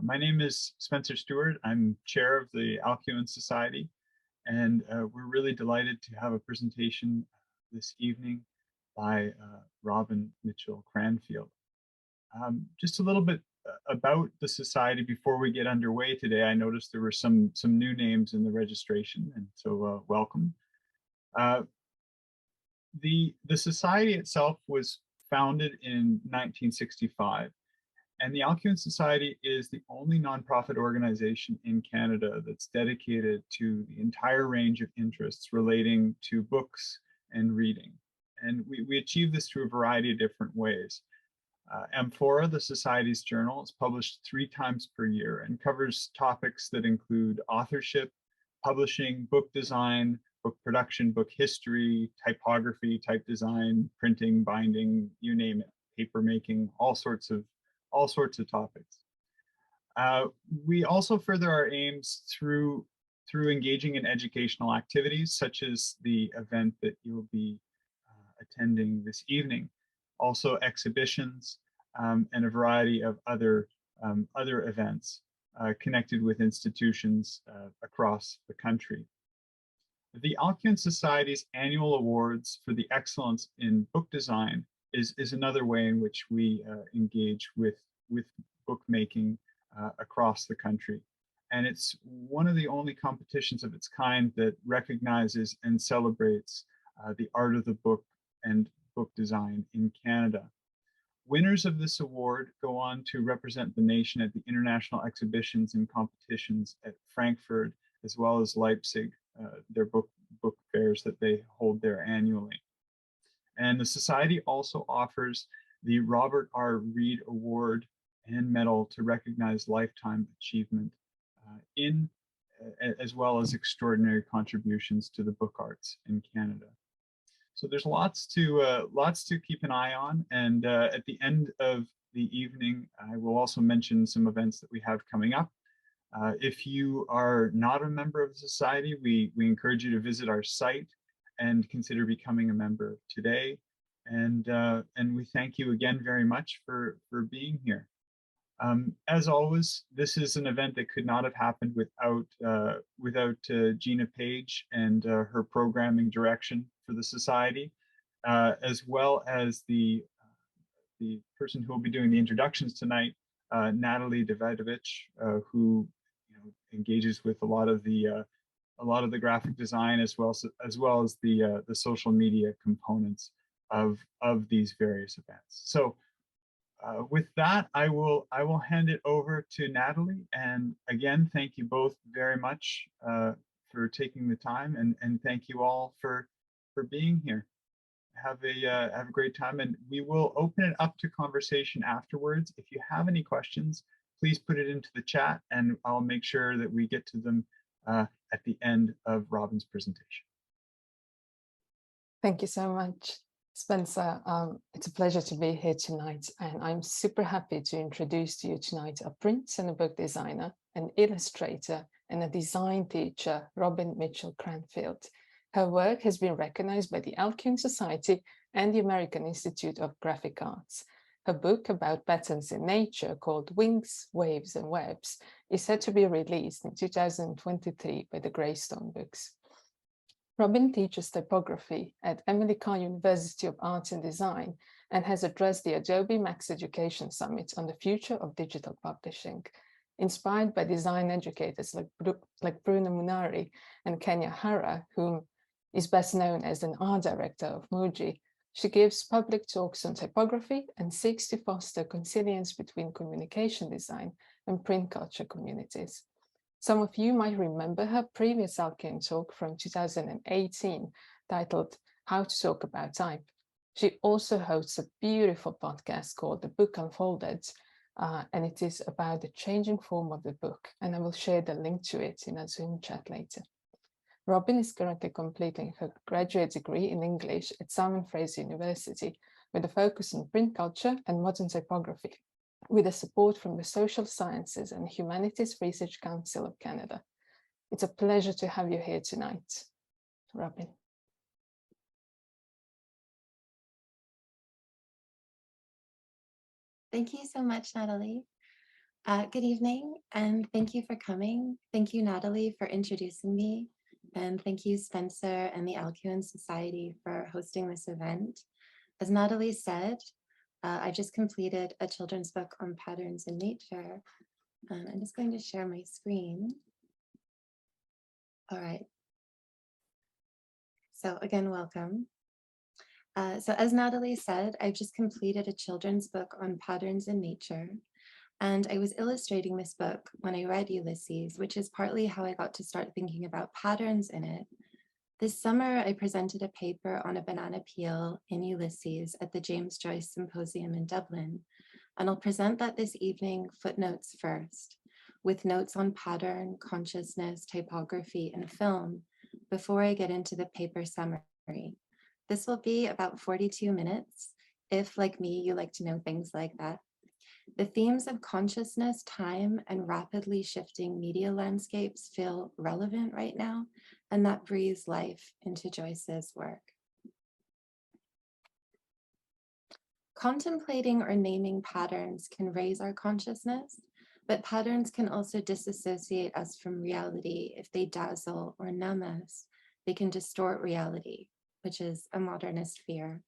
My name is Spencer Stewart. I'm chair of the Alcuin Society, and we're really delighted to have a presentation this evening by Robin Mitchell Cranfield. Just a little bit about the Society before we get underway today. I noticed there were some new names in the registration, and so welcome. The Society itself was founded in 1965. And the Alcuin Society is the only nonprofit organization in Canada that's dedicated to the entire range of interests relating to books and reading. And we achieve this through a variety of different ways. Amphora, the Society's journal, is published 3 times per year and covers topics that include authorship, publishing, book design, book production, book history, typography, type design, printing, binding, you name it, paper making, all sorts of topics. We also further our aims through engaging in educational activities, such as the event that you'll be attending this evening. Also exhibitions and a variety of other events connected with institutions across the country. The Alcuin Society's annual awards for the excellence in book design is another way in which we engage with bookmaking across the country. And it's one of the only competitions of its kind that recognizes and celebrates the art of the book and book design in Canada. Winners of this award go on to represent the nation at the international exhibitions and competitions at Frankfurt, as well as Leipzig, their book fairs that they hold there annually. And the Society also offers the Robert R. Reed Award and Medal to recognize lifetime achievement as well as extraordinary contributions to the book arts in Canada. So there's lots to keep an eye on. And at the end of the evening, I will also mention some events that we have coming up. If you are not a member of the Society, we encourage you to visit our site and consider becoming a member today. And we thank you again very much for being here. As always, this is an event that could not have happened without Gina Page and her programming direction for the Society, as well as the person who will be doing the introductions tonight, Natalie Davidovich, who engages with a lot of the graphic design as well as the social media components of these various events. So with that, I will hand it over to Natalie. And again, thank you both very much for taking the time, and thank you all for being here. Have a great time, and we will open it up to conversation afterwards. If you have any questions, please put it into the chat, and I'll make sure that we get to them at the end of Robin's presentation. Thank you so much, Spencer. It's a pleasure to be here tonight, and I'm super happy to introduce to you tonight a print and a book designer, an illustrator, and a design teacher, Robin Mitchell Cranfield. Her work has been recognized by the Alcuin Society and the American Institute of Graphic Arts. Her book about patterns in nature, called Wings, Waves and Webs, is set to be released in 2023 by the Greystone Books. Robin teaches typography at Emily Carr University of Arts and Design and has addressed the Adobe Max Education Summit on the future of digital publishing. Inspired by design educators like Bruno Munari and Kenya Hara, whom is best known as an art director of Muji, she gives public talks on typography and seeks to foster consilience between communication design and print culture communities. Some of you might remember her previous Alcuin talk from 2018 titled How to Talk About Type. She also hosts a beautiful podcast called The Book Unfolded, and it is about the changing form of the book, and I will share the link to it in a Zoom chat later. Robin is currently completing her graduate degree in English at Simon Fraser University with a focus on print culture and modern typography, with the support from the Social Sciences and Humanities Research Council of Canada. It's a pleasure to have you here tonight, Robin. Thank you so much, Natalie. Good evening, and thank you for coming. Thank you, Natalie, for introducing me. And thank you, Spencer and the Alcuin Society for hosting this event. As Natalie said, I just completed a children's book on patterns in nature. I'm just going to share my screen. All right. So again, welcome. So as Natalie said, I've just completed a children's book on patterns in nature. And I was illustrating this book when I read Ulysses, which is partly how I got to start thinking about patterns in it. This summer, I presented a paper on a banana peel in Ulysses at the James Joyce Symposium in Dublin. And I'll present that this evening, footnotes first, with notes on pattern, consciousness, typography, and film, before I get into the paper summary. This will be about 42 minutes, if, like me, you like to know things like that. The themes of consciousness, time, and rapidly shifting media landscapes feel relevant right now, and that breathes life into Joyce's work. Contemplating or naming patterns can raise our consciousness, but patterns can also disassociate us from reality if they dazzle or numb us. They can distort reality, which is a modernist fear.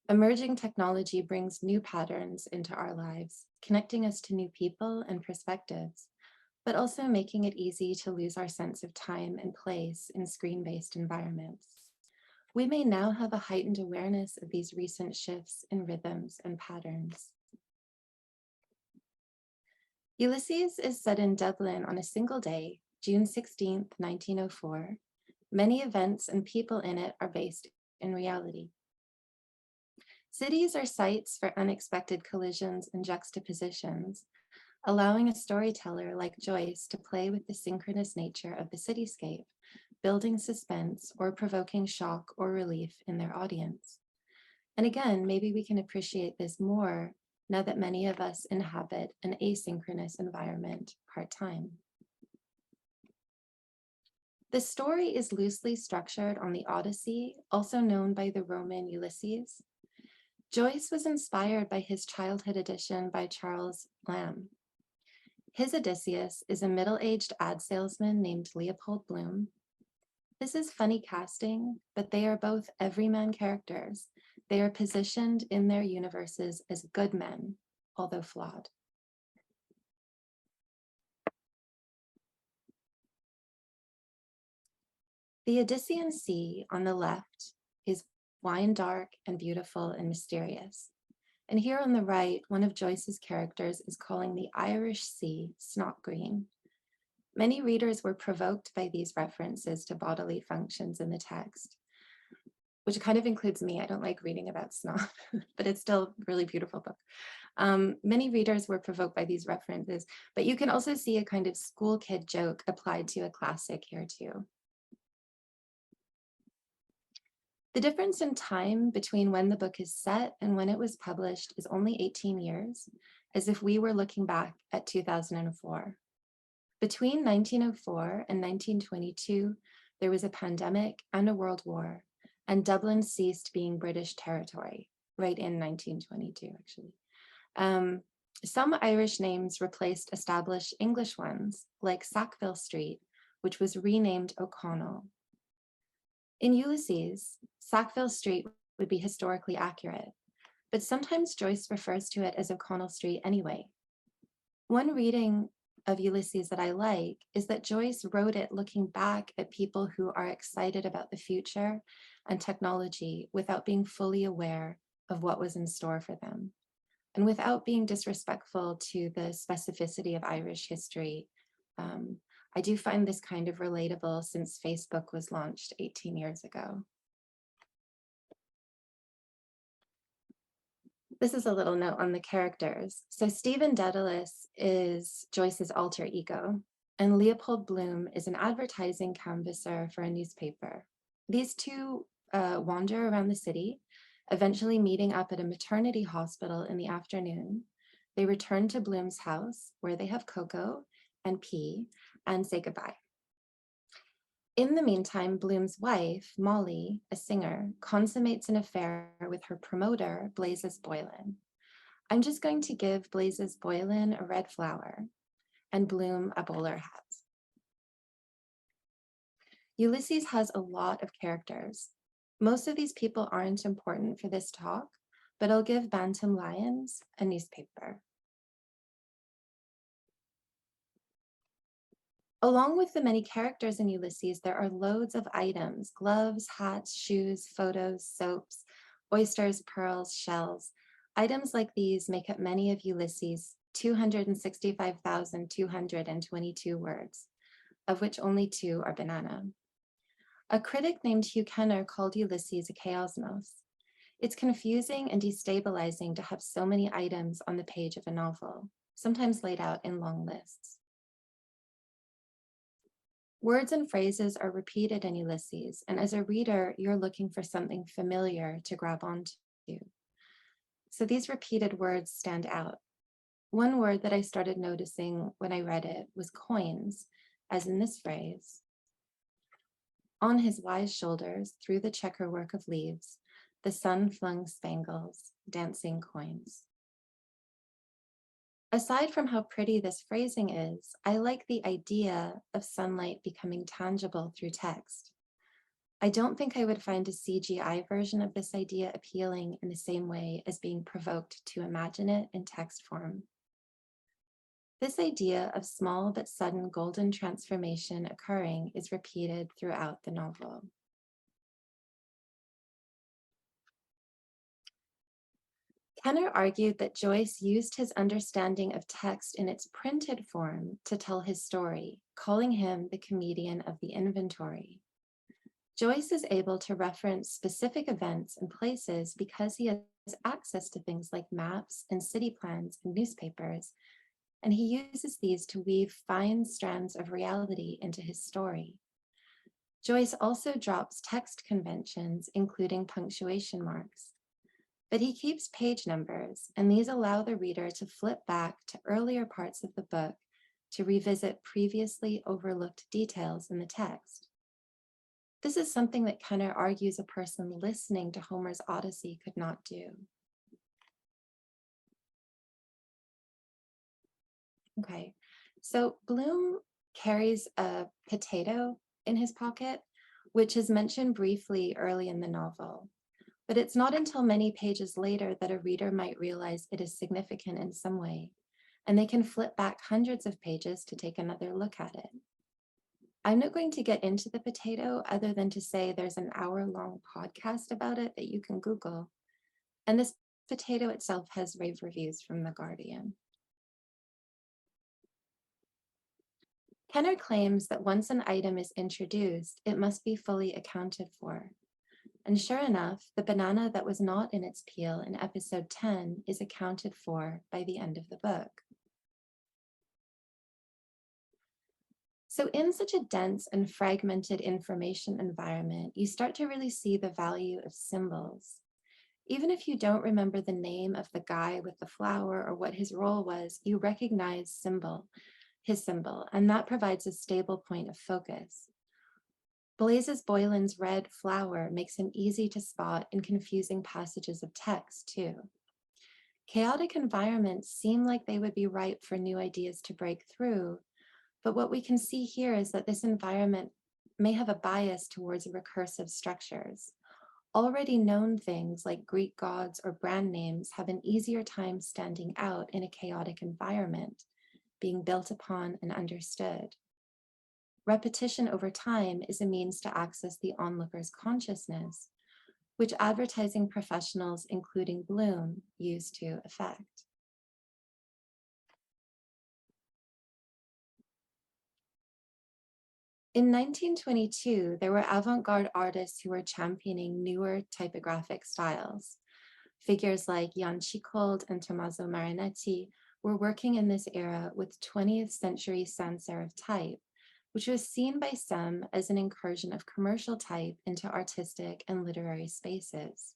Emerging technology brings new patterns into our lives, connecting us to new people and perspectives, but also making it easy to lose our sense of time and place in screen-based environments. We may now have a heightened awareness of these recent shifts in rhythms and patterns. Ulysses is set in Dublin on a single day, June 16th, 1904. Many events and people in it are based in reality. Cities are sites for unexpected collisions and juxtapositions, allowing a storyteller like Joyce to play with the synchronous nature of the cityscape, building suspense or provoking shock or relief in their audience. And again, maybe we can appreciate this more now that many of us inhabit an asynchronous environment part-time. The story is loosely structured on the Odyssey, also known by the Roman Ulysses. Joyce was inspired by his childhood edition by Charles Lamb. His Odysseus is a middle-aged ad salesman named Leopold Bloom. This is funny casting, but they are both everyman characters. They are positioned in their universes as good men, although flawed. The Odyssean Sea on the left is wine dark and beautiful and mysterious. And here on the right, one of Joyce's characters is calling the Irish Sea snot green. Many readers were provoked by these references to bodily functions in the text, which kind of includes me. I don't like reading about snot, but it's still a really beautiful book. Many readers were provoked by these references, but you can also see a kind of school kid joke applied to a classic here too. The difference in time between when the book is set and when it was published is only 18 years, as if we were looking back at 2004. Between 1904 and 1922, there was a pandemic and a world war, and Dublin ceased being British territory, right in 1922, actually. Some Irish names replaced established English ones, like Sackville Street, which was renamed O'Connell. In Ulysses, Sackville Street would be historically accurate, but sometimes Joyce refers to it as O'Connell Street anyway. One reading of Ulysses that I like is that Joyce wrote it looking back at people who are excited about the future and technology without being fully aware of what was in store for them, and without being disrespectful to the specificity of Irish history. I do find this kind of relatable since Facebook was launched 18 years ago. This is a little note on the characters. So Stephen Dedalus is Joyce's alter ego, and Leopold Bloom is an advertising canvasser for a newspaper. These two wander around the city, eventually meeting up at a maternity hospital in the afternoon. They return to Bloom's house, where they have cocoa and pee, and say goodbye. In the meantime, Bloom's wife, Molly, a singer, consummates an affair with her promoter, Blazes Boylan. I'm just going to give Blazes Boylan a red flower and Bloom a bowler hat. Ulysses has a lot of characters. Most of these people aren't important for this talk, but I'll give Bantam Lions a newspaper. Along with the many characters in Ulysses, there are loads of items: gloves, hats, shoes, photos, soaps, oysters, pearls, shells. Items like these make up many of Ulysses' 265,222 words, of which only 2 are banana. A critic named Hugh Kenner called Ulysses a chaosmos. It's confusing and destabilizing to have so many items on the page of a novel, sometimes laid out in long lists. Words and phrases are repeated in Ulysses, and as a reader, you're looking for something familiar to grab onto. So these repeated words stand out. One word that I started noticing when I read it was coins, as in this phrase. On his wise shoulders, through the checkerwork of leaves, the sun flung spangles, dancing coins. Aside from how pretty this phrasing is, I like the idea of sunlight becoming tangible through text. I don't think I would find a CGI version of this idea appealing in the same way as being provoked to imagine it in text form. This idea of small but sudden golden transformation occurring is repeated throughout the novel. Kenner argued that Joyce used his understanding of text in its printed form to tell his story, calling him the comedian of the inventory. Joyce is able to reference specific events and places because he has access to things like maps and city plans and newspapers, and he uses these to weave fine strands of reality into his story. Joyce also drops text conventions, including punctuation marks. But he keeps page numbers, and these allow the reader to flip back to earlier parts of the book to revisit previously overlooked details in the text. This is something that Kenner argues a person listening to Homer's Odyssey could not do. Okay, so Bloom carries a potato in his pocket, which is mentioned briefly early in the novel. But it's not until many pages later that a reader might realize it is significant in some way, and they can flip back hundreds of pages to take another look at it. I'm not going to get into the potato other than to say there's an hour-long podcast about it that you can Google, and this potato itself has rave reviews from The Guardian. Kenner claims that once an item is introduced, it must be fully accounted for. And sure enough, the banana that was not in its peel in episode 10 is accounted for by the end of the book. So in such a dense and fragmented information environment, you start to really see the value of symbols. Even if you don't remember the name of the guy with the flower or what his role was, you recognize his symbol, and that provides a stable point of focus. Blazes Boylan's red flower makes him easy to spot in confusing passages of text, too. Chaotic environments seem like they would be ripe for new ideas to break through, but what we can see here is that this environment may have a bias towards recursive structures. Already known things like Greek gods or brand names have an easier time standing out in a chaotic environment, being built upon and understood. Repetition over time is a means to access the onlooker's consciousness, which advertising professionals, including Bloom, use to effect. In 1922, there were avant-garde artists who were championing newer typographic styles. Figures like Jan Schichold and Tommaso Marinetti were working in this era with 20th century sans serif type, which was seen by some as an incursion of commercial type into artistic and literary spaces.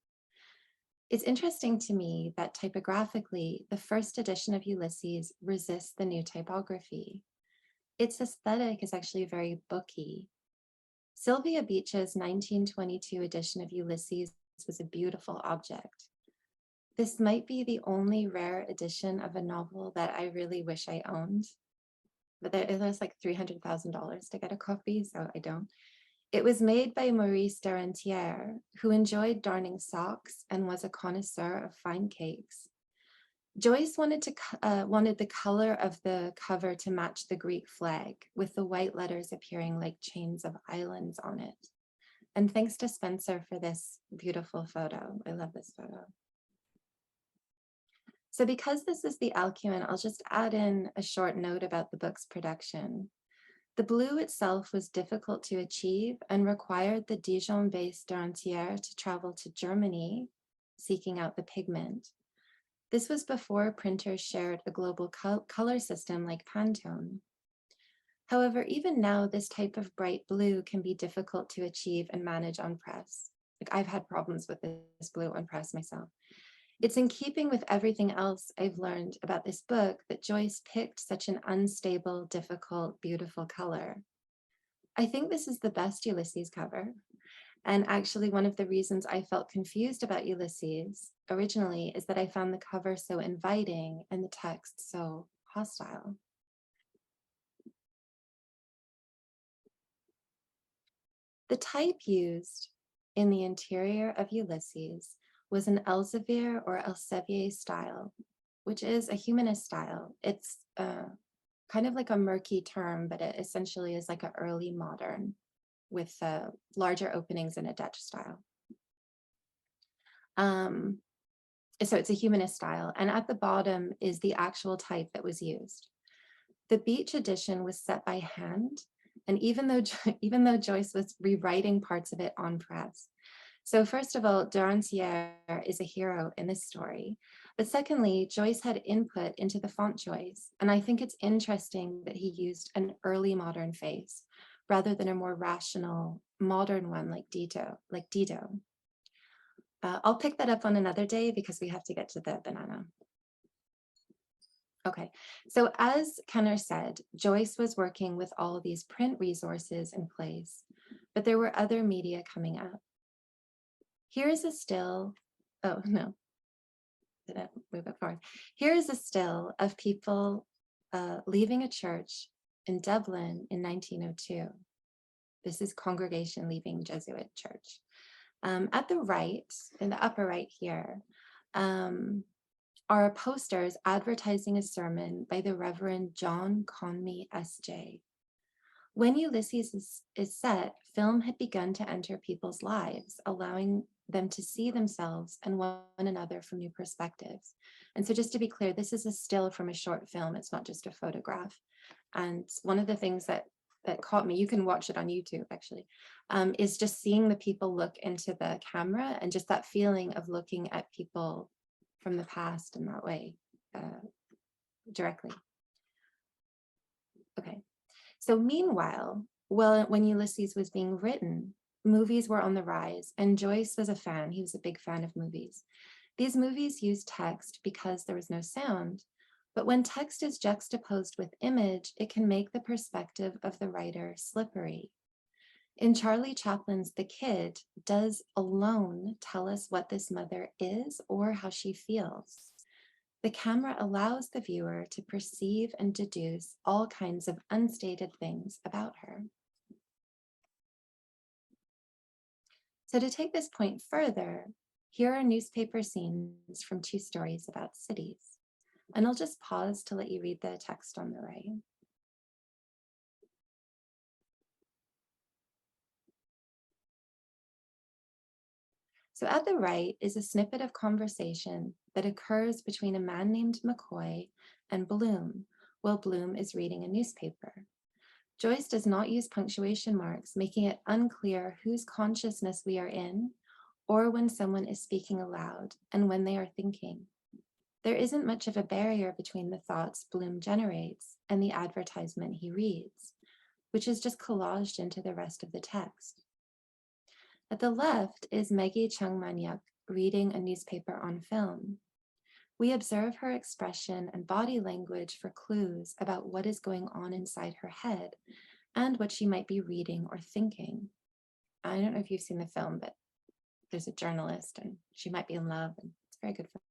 It's interesting to me that typographically, the first edition of Ulysses resists the new typography. Its aesthetic is actually very booky. Sylvia Beach's 1922 edition of Ulysses was a beautiful object. This might be the only rare edition of a novel that I really wish I owned, but it was like $300,000 to get a copy, so I don't. It was made by Maurice Derentière, who enjoyed darning socks and was a connoisseur of fine cakes. Joyce wanted the color of the cover to match the Greek flag, with the white letters appearing like chains of islands on it. And thanks to Spencer for this beautiful photo. I love this photo. So because this is the Alcuin, I'll just add in a short note about the book's production. The blue itself was difficult to achieve and required the Dijon-based Derentière to travel to Germany, seeking out the pigment. This was before printers shared a global color system like Pantone. However, even now, this type of bright blue can be difficult to achieve and manage on press. Like, I've had problems with this blue on press myself. It's in keeping with everything else I've learned about this book that Joyce picked such an unstable, difficult, beautiful color. I think this is the best Ulysses cover. And actually, one of the reasons I felt confused about Ulysses originally is that I found the cover so inviting and the text so hostile. The type used in the interior of Ulysses was an Elsevier or Elsevier style, which is a humanist style. It's kind of like a murky term, but it essentially is like an early modern with larger openings in a Dutch style. So it's a humanist style. And at the bottom is the actual type that was used. The Beach edition was set by hand. And even though Joyce was rewriting parts of it on press. So first of all, Derentière is a hero in this story. But secondly, Joyce had input into the font choice. And I think it's interesting that he used an early modern face rather than a more rational modern one like Dido. I'll pick that up on another day because we have to get to the banana. Okay, so as Kenner said, Joyce was working with all of these print resources in place, but there were other media coming up. Here is a still, oh no, didn't move it forward. Here is a still of people leaving a church in Dublin in 1902. This is congregation leaving Jesuit church. At the right, in the upper right here, are posters advertising a sermon by the Reverend John Conmee S.J. When Ulysses is set, film had begun to enter people's lives, allowing them to see themselves and one another from new perspectives. And so just to be clear, this is a still from a short film. It's not just a photograph. And one of the things that caught me, you can watch it on YouTube actually, is just seeing the people look into the camera and just that feeling of looking at people from the past in that way, directly. Okay, so meanwhile, when Ulysses was being written, movies were on the rise and Joyce was a fan. He was a big fan of movies. These movies used text because there was no sound, but when text is juxtaposed with image, it can make the perspective of the writer slippery. In Charlie Chaplin's The Kid, does alone tell us what this mother is or how she feels? The camera allows the viewer to perceive and deduce all kinds of unstated things about her. So to take this point further, here are newspaper scenes from two stories about cities. And I'll just pause to let you read the text on the right. So at the right is a snippet of conversation that occurs between a man named McCoy and Bloom, while Bloom is reading a newspaper. Joyce does not use punctuation marks, making it unclear whose consciousness we are in, or when someone is speaking aloud and when they are thinking. There isn't much of a barrier between the thoughts Bloom generates and the advertisement he reads, which is just collaged into the rest of the text. At the left is Maggie Chung-Maniuk reading a newspaper on film. We observe her expression and body language for clues about what is going on inside her head and what she might be reading or thinking. I don't know if you've seen the film, but there's a journalist and she might be in love, and it's a very good film.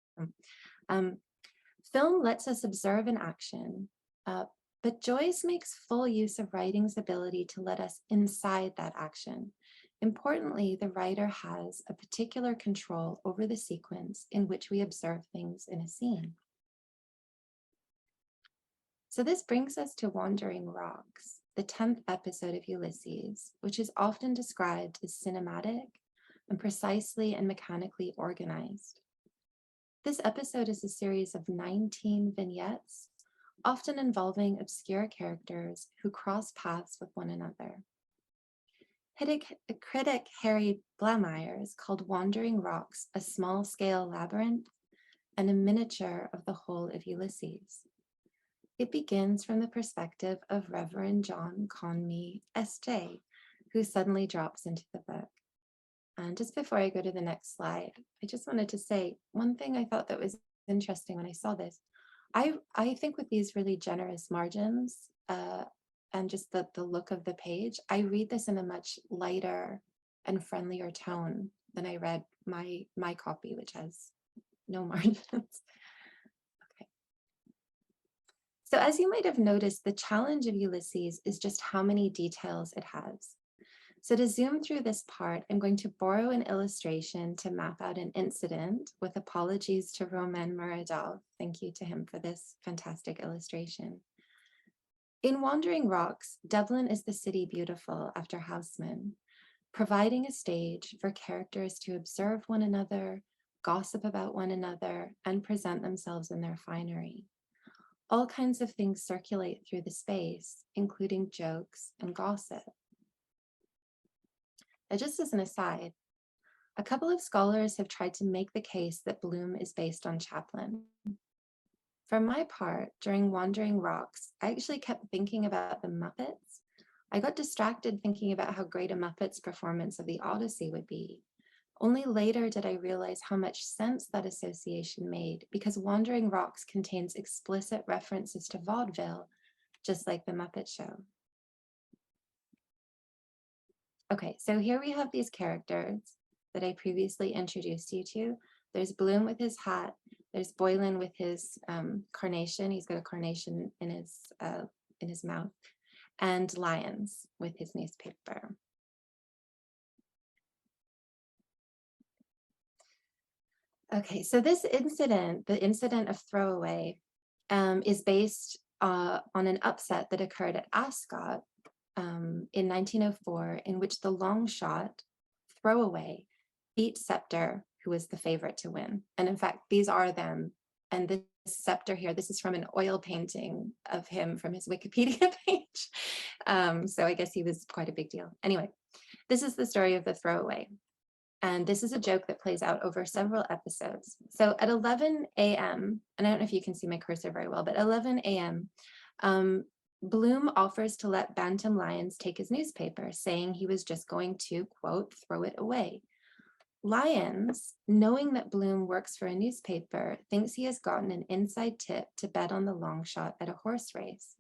Film lets us observe an action, but Joyce makes full use of writing's ability to let us inside that action. Importantly, the writer has a particular control over the sequence in which we observe things in a scene. So this brings us to Wandering Rocks, the 10th episode of Ulysses, which is often described as cinematic and precisely and mechanically organized. This episode is a series of 19 vignettes, often involving obscure characters who cross paths with one another. Critic Harry Blamires called Wandering Rocks a small-scale labyrinth and a miniature of the whole of Ulysses. It begins from the perspective of Reverend John Conmee, S.J., who suddenly drops into the book. And just before I go to the next slide, I just wanted to say one thing I thought that was interesting when I saw this. I think with these really generous margins and just the look of the page, I read this in a much lighter and friendlier tone than I read my copy, which has no margins. Okay. So as you might have noticed, the challenge of Ulysses is just how many details it has. So to zoom through this part, I'm going to borrow an illustration to map out an incident, with apologies to Roman Muradov. Thank you to him for this fantastic illustration. In Wandering Rocks, Dublin is the city beautiful after Houseman, providing a stage for characters to observe one another, gossip about one another, and present themselves in their finery. All kinds of things circulate through the space, including jokes and gossip. Now, just as an aside, a couple of scholars have tried to make the case that Bloom is based on Chaplin. For my part, during Wandering Rocks, I actually kept thinking about the Muppets. I got distracted thinking about how great a Muppets performance of the Odyssey would be. Only later did I realize how much sense that association made, because Wandering Rocks contains explicit references to vaudeville, just like the Muppet Show. Okay, so here we have these characters that I previously introduced you to. There's Bloom with his hat. There's Boylan with his carnation. He's got a carnation in his mouth, and Lyons with his newspaper. Okay, so this incident, the incident of Throwaway, is based on an upset that occurred at Ascot in 1904, in which the long shot Throwaway beat Scepter, who was the favorite to win. And in fact, these are them. And this Scepter here, this is from an oil painting of him from his Wikipedia page. So I guess he was quite a big deal. Anyway, this is the story of the Throwaway. And this is a joke that plays out over several episodes. So at 11 a.m., and I don't know if you can see my cursor very well, but 11 a.m., Bloom offers to let Bantam Lyons take his newspaper, saying he was just going to, quote, throw it away. Lyons, knowing that Bloom works for a newspaper, thinks he has gotten an inside tip to bet on the long shot at a horse race.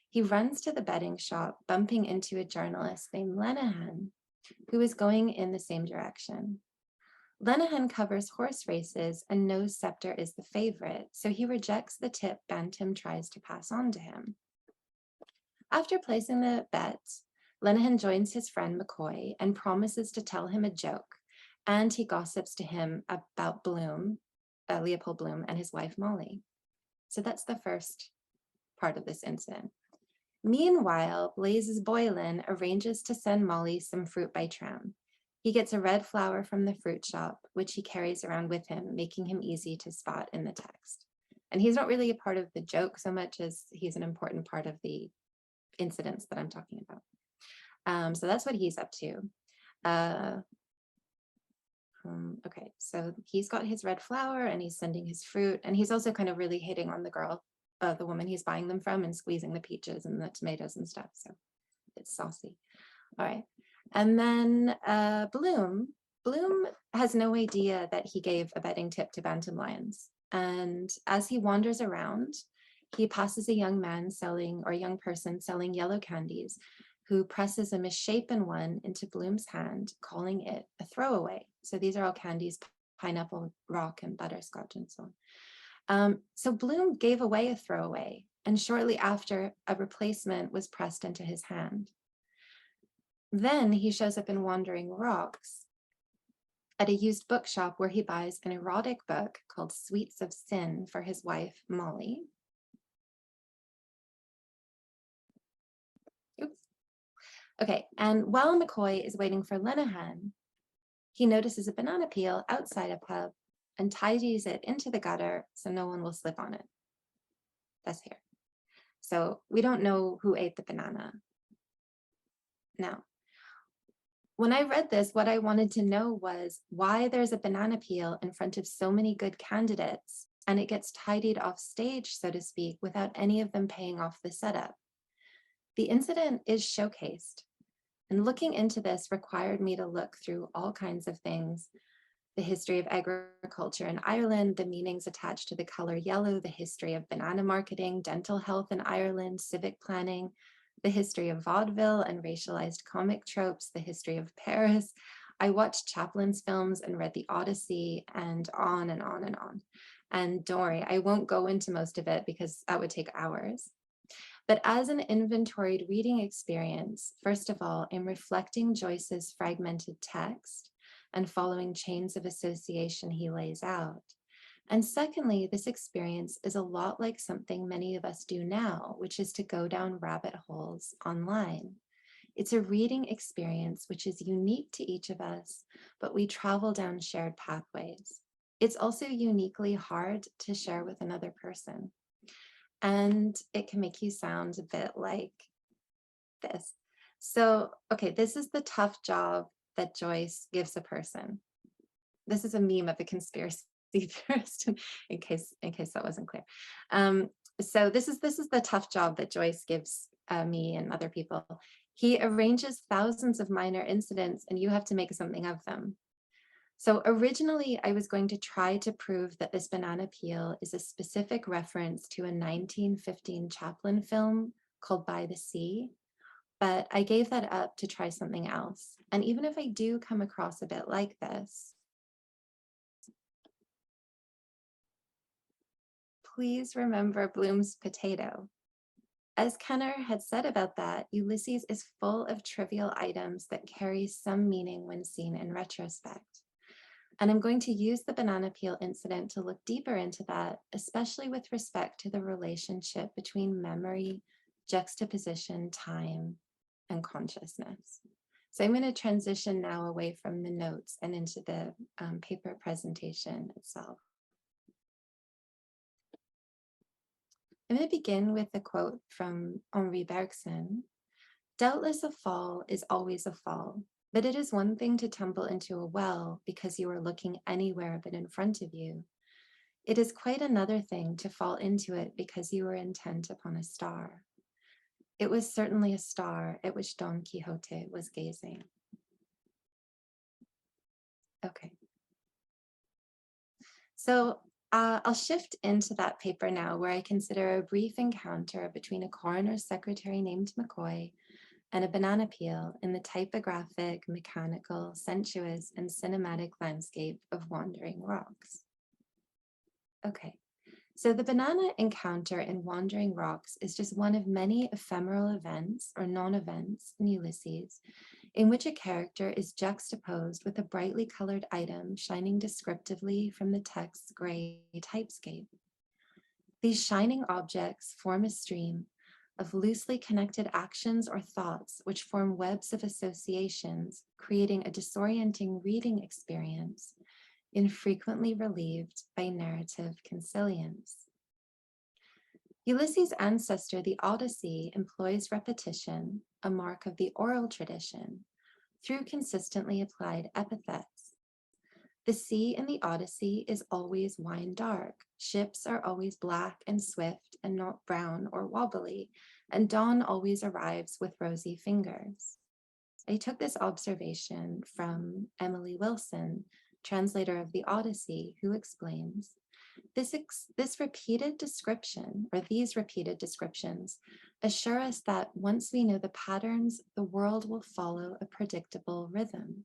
He runs to the betting shop, bumping into a journalist named Lenehan, who is going in the same direction. Lenehan covers horse races and knows Scepter is the favorite, so he rejects the tip Bantam tries to pass on to him. After placing the bet, Lenehan joins his friend McCoy and promises to tell him a joke, and he gossips to him about Bloom, Leopold Bloom, and his wife Molly. So that's the first part of this incident. Meanwhile, Blazes Boylan arranges to send Molly some fruit by tram. He gets a red flower from the fruit shop, which he carries around with him, making him easy to spot in the text. And he's not really a part of the joke so much as he's an important part of the incidents that I'm talking about. So that's what he's up to. Okay, so he's got his red flower and he's sending his fruit, and he's also kind of really hitting on the girl, the woman he's buying them from, and squeezing the peaches and the tomatoes and stuff. So it's saucy. All right. And then Bloom has no idea that he gave a betting tip to Bantam Lyons. And as he wanders around, he passes a young man selling, or a young person selling yellow candies, who presses a misshapen one into Bloom's hand, calling it a throwaway. So these are all candies pineapple rock and butterscotch and so on. So Bloom gave away a throwaway, and shortly after, a replacement was pressed into his hand. Then he shows up in Wandering Rocks at a used bookshop where he buys an erotic book called Sweets of Sin for his wife, Molly. Oops. Okay, and while McCoy is waiting for Lenehan, he notices a banana peel outside a pub and tidies it into the gutter so no one will slip on it. That's here. So we don't know who ate the banana. Now, when I read this, what I wanted to know was why there's a banana peel in front of so many good candidates and it gets tidied off stage, so to speak, without any of them paying off the setup. The incident is showcased, and looking into this required me to look through all kinds of things: the history of agriculture in Ireland, the meanings attached to the color yellow, the history of banana marketing, dental health in Ireland, civic planning, the history of vaudeville and racialized comic tropes, the history of Paris. I watched Chaplin's films and read the Odyssey, and on and on and on. And don't worry, I won't go into most of it because that would take hours. But as an inventoried reading experience, first of all, in reflecting Joyce's fragmented text and following chains of association he lays out. And secondly, this experience is a lot like something many of us do now, which is to go down rabbit holes online. It's a reading experience which is unique to each of us, but we travel down shared pathways. It's also uniquely hard to share with another person. And it can make you sound a bit like this. So, okay, this is the tough job that Joyce gives a person. This is a meme of a conspiracy theorist, in case that wasn't clear. So this is the tough job that Joyce gives me and other people. He arranges thousands of minor incidents and you have to make something of them. So originally I was going to try to prove that this banana peel is a specific reference to a 1915 Chaplin film called By the Sea, but I gave that up to try something else. And even if I do come across a bit like this, please remember Bloom's potato. As Kenner had said about that, Ulysses is full of trivial items that carry some meaning when seen in retrospect. And I'm going to use the banana peel incident to look deeper into that, especially with respect to the relationship between memory, juxtaposition, time, and consciousness. So I'm going to transition now away from the notes and into the paper presentation itself. I'm going to begin with a quote from Henri Bergson. "Doubtless a fall is always a fall, but it is one thing to tumble into a well because you are looking anywhere but in front of you. It is quite another thing to fall into it because you are intent upon a star. It was certainly a star at which Don Quixote was gazing." Okay. So I'll shift into that paper now, where I consider a brief encounter between a coroner's secretary named McCoy and a banana peel in the typographic, mechanical, sensuous, and cinematic landscape of Wandering Rocks. Okay, so the banana encounter in Wandering Rocks is just one of many ephemeral events or non-events in Ulysses, in which a character is juxtaposed with a brightly colored item shining descriptively from the text's gray typescape. These shining objects form a stream of loosely connected actions or thoughts which form webs of associations, creating a disorienting reading experience, infrequently relieved by narrative consilience. Ulysses' ancestor, the Odyssey, employs repetition, a mark of the oral tradition, through consistently applied epithets. The sea in the Odyssey is always wine dark. Ships are always black and swift and not brown or wobbly, and dawn always arrives with rosy fingers. I took this observation from Emily Wilson, translator of the Odyssey, who explains, this repeated description, or these repeated descriptions, assure us that once we know the patterns, the world will follow a predictable rhythm.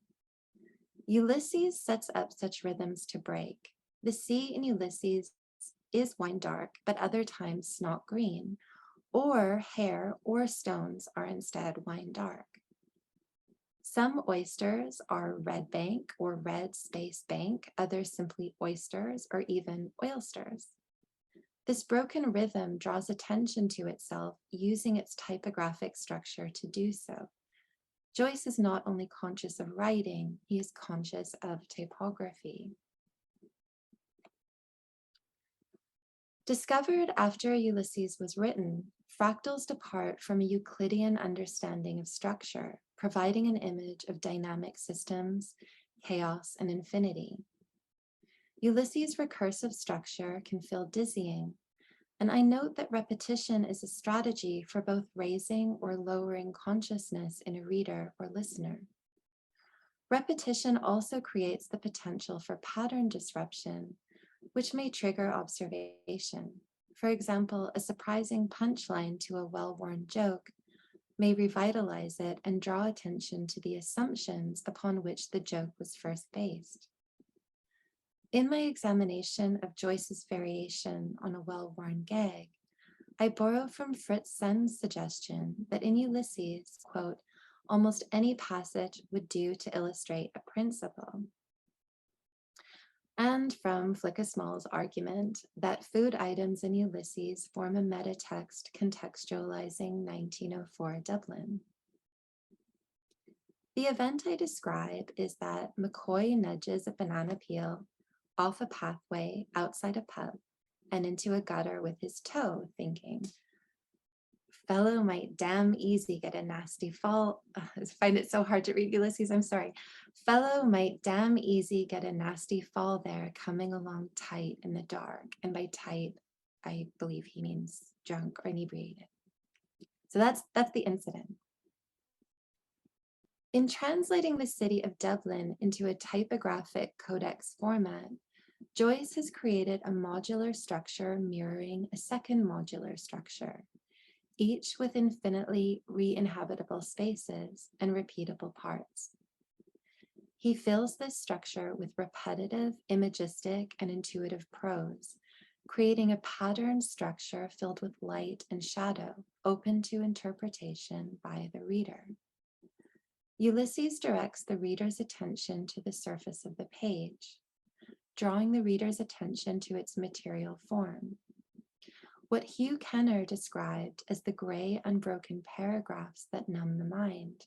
Ulysses sets up such rhythms to break. The sea in Ulysses is wine dark, but other times not green, or hair or stones are instead wine dark. Some oysters are red bank or red space bank, others simply oysters or even oilsters. This broken rhythm draws attention to itself using its typographic structure to do so. Joyce is not only conscious of writing, he is conscious of typography. Discovered after Ulysses was written, fractals depart from a Euclidean understanding of structure, providing an image of dynamic systems, chaos, and infinity. Ulysses' recursive structure can feel dizzying, and I note that repetition is a strategy for both raising or lowering consciousness in a reader or listener. Repetition also creates the potential for pattern disruption, which may trigger observation. For example, a surprising punchline to a well-worn joke may revitalize it and draw attention to the assumptions upon which the joke was first based. In my examination of Joyce's variation on a well-worn gag, I borrow from Fritz Senn's suggestion that in Ulysses, quote, almost any passage would do to illustrate a principle. And from Flicka Small's argument that food items in Ulysses form a meta text contextualizing 1904 Dublin. The event I describe is that McCoy nudges a banana peel off a pathway outside a pub and into a gutter with his toe, thinking, fellow might damn easy get a nasty fall. I find it so hard to read Ulysses, I'm sorry. Fellow might damn easy get a nasty fall there coming along tight in the dark. And by tight, I believe he means drunk or inebriated. So that's the incident. In translating the city of Dublin into a typographic codex format, Joyce has created a modular structure mirroring a second modular structure, each with infinitely re-inhabitable spaces and repeatable parts. He fills this structure with repetitive, imagistic, and intuitive prose, creating a patterned structure filled with light and shadow, open to interpretation by the reader. Ulysses directs the reader's attention to the surface of the page, drawing the reader's attention to its material form. What Hugh Kenner described as the gray, unbroken paragraphs that numb the mind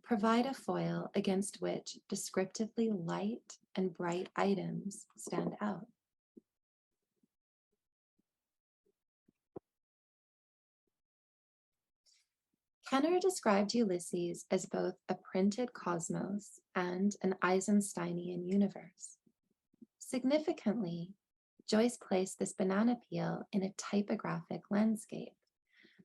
provide a foil against which descriptively light and bright items stand out. Kenner described Ulysses as both a printed cosmos and an Eisensteinian universe. Significantly, Joyce placed this banana peel in a typographic landscape,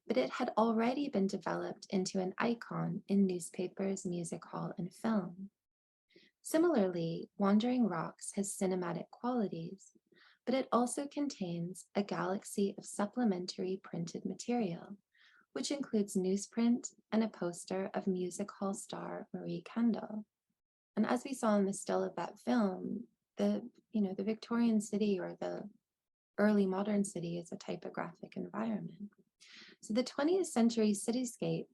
but it had already been developed into an icon in newspapers, music hall, and film. Similarly, Wandering Rocks has cinematic qualities, but it also contains a galaxy of supplementary printed material, which includes newsprint and a poster of music hall star Marie Kendall. And as we saw in the still of that film, the Victorian city or the early modern city is a typographic environment. So the 20th century cityscape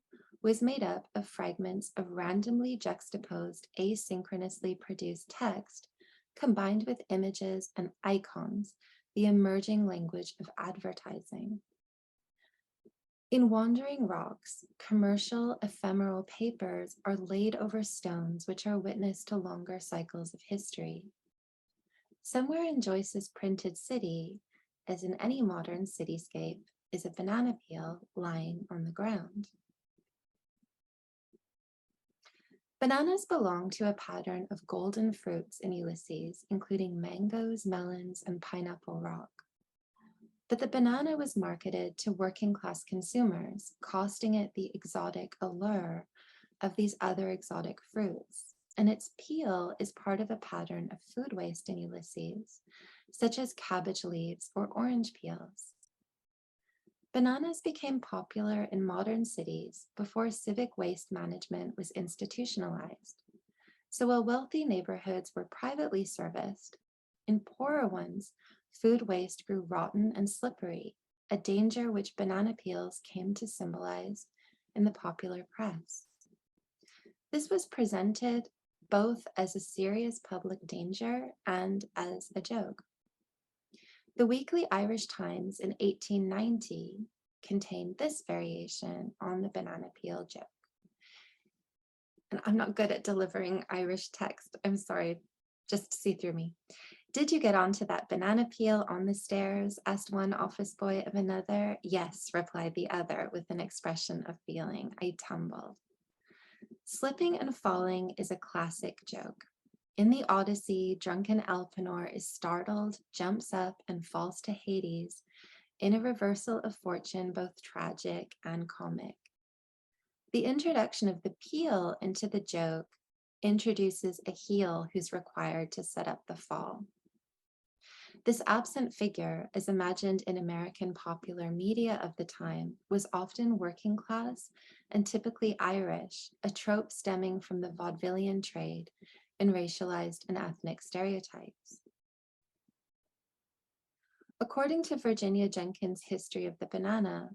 was made up of fragments of randomly juxtaposed, asynchronously produced text combined with images and icons, the emerging language of advertising. In Wandering Rocks, commercial ephemeral papers are laid over stones which are witness to longer cycles of history. Somewhere in Joyce's printed city, as in any modern cityscape, is a banana peel lying on the ground. Bananas belong to a pattern of golden fruits in Ulysses, including mangoes, melons, and pineapple rock. But the banana was marketed to working class consumers, costing it the exotic allure of these other exotic fruits. And its peel is part of a pattern of food waste in Ulysses, such as cabbage leaves or orange peels. Bananas became popular in modern cities before civic waste management was institutionalized. So while wealthy neighborhoods were privately serviced, in poorer ones, food waste grew rotten and slippery, a danger which banana peels came to symbolize in the popular press. This was presented both as a serious public danger and as a joke. The Weekly Irish Times in 1890 contained this variation on the banana peel joke. And I'm not good at delivering Irish text. I'm sorry, just see through me. Did you get onto that banana peel on the stairs? Asked one office boy of another. Yes, replied the other with an expression of feeling. I tumbled. Slipping and falling is a classic joke. In the Odyssey, drunken Elpenor is startled, jumps up, and falls to Hades in a reversal of fortune both tragic and comic. The introduction of the peel into the joke introduces a heel who's required to set up the fall. This absent figure, as imagined in American popular media of the time, was often working class and typically Irish, a trope stemming from the vaudevillian trade and racialized and ethnic stereotypes. According to Virginia Jenkins' History of the Banana,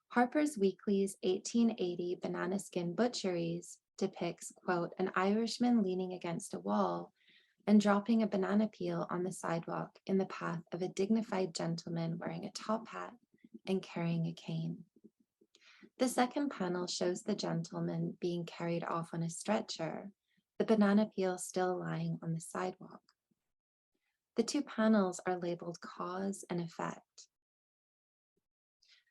Harper's Weekly's 1880 Banana Skin Butcheries depicts, quote, an Irishman leaning against a wall and dropping a banana peel on the sidewalk in the path of a dignified gentleman wearing a top hat and carrying a cane. The second panel shows the gentleman being carried off on a stretcher, the banana peel still lying on the sidewalk. The two panels are labeled cause and effect.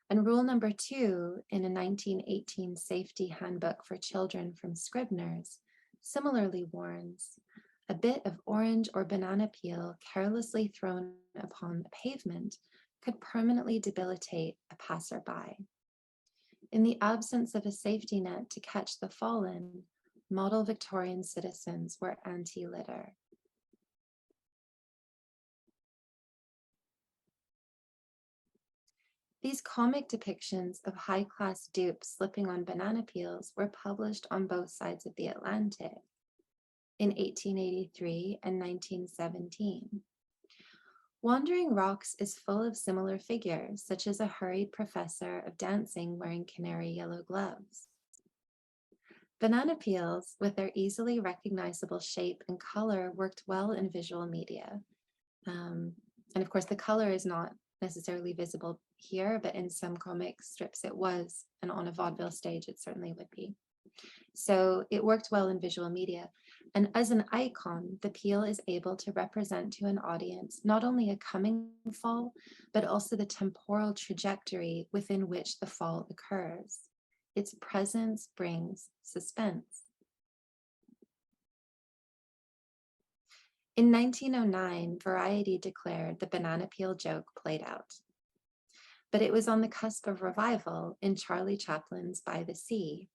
And rule number 2 in a 1918 safety handbook for children from Scribner's similarly warns, a bit of orange or banana peel carelessly thrown upon the pavement could permanently debilitate a passerby. In the absence of a safety net to catch the fallen, model Victorian citizens were anti-litter. These comic depictions of high-class dupes slipping on banana peels were published on both sides of the Atlantic in 1883 and 1917. Wandering Rocks is full of similar figures, such as a hurried professor of dancing wearing canary yellow gloves. Banana peels, with their easily recognizable shape and color, worked well in visual media. And of course, the color is not necessarily visible here, but in some comic strips it was, and on a vaudeville stage it certainly would be. So it worked well in visual media. And as an icon, the peel is able to represent to an audience not only a coming fall, but also the temporal trajectory within which the fall occurs. Its presence brings suspense. In 1909, Variety declared the banana peel joke played out. But it was on the cusp of revival in Charlie Chaplin's By the Sea.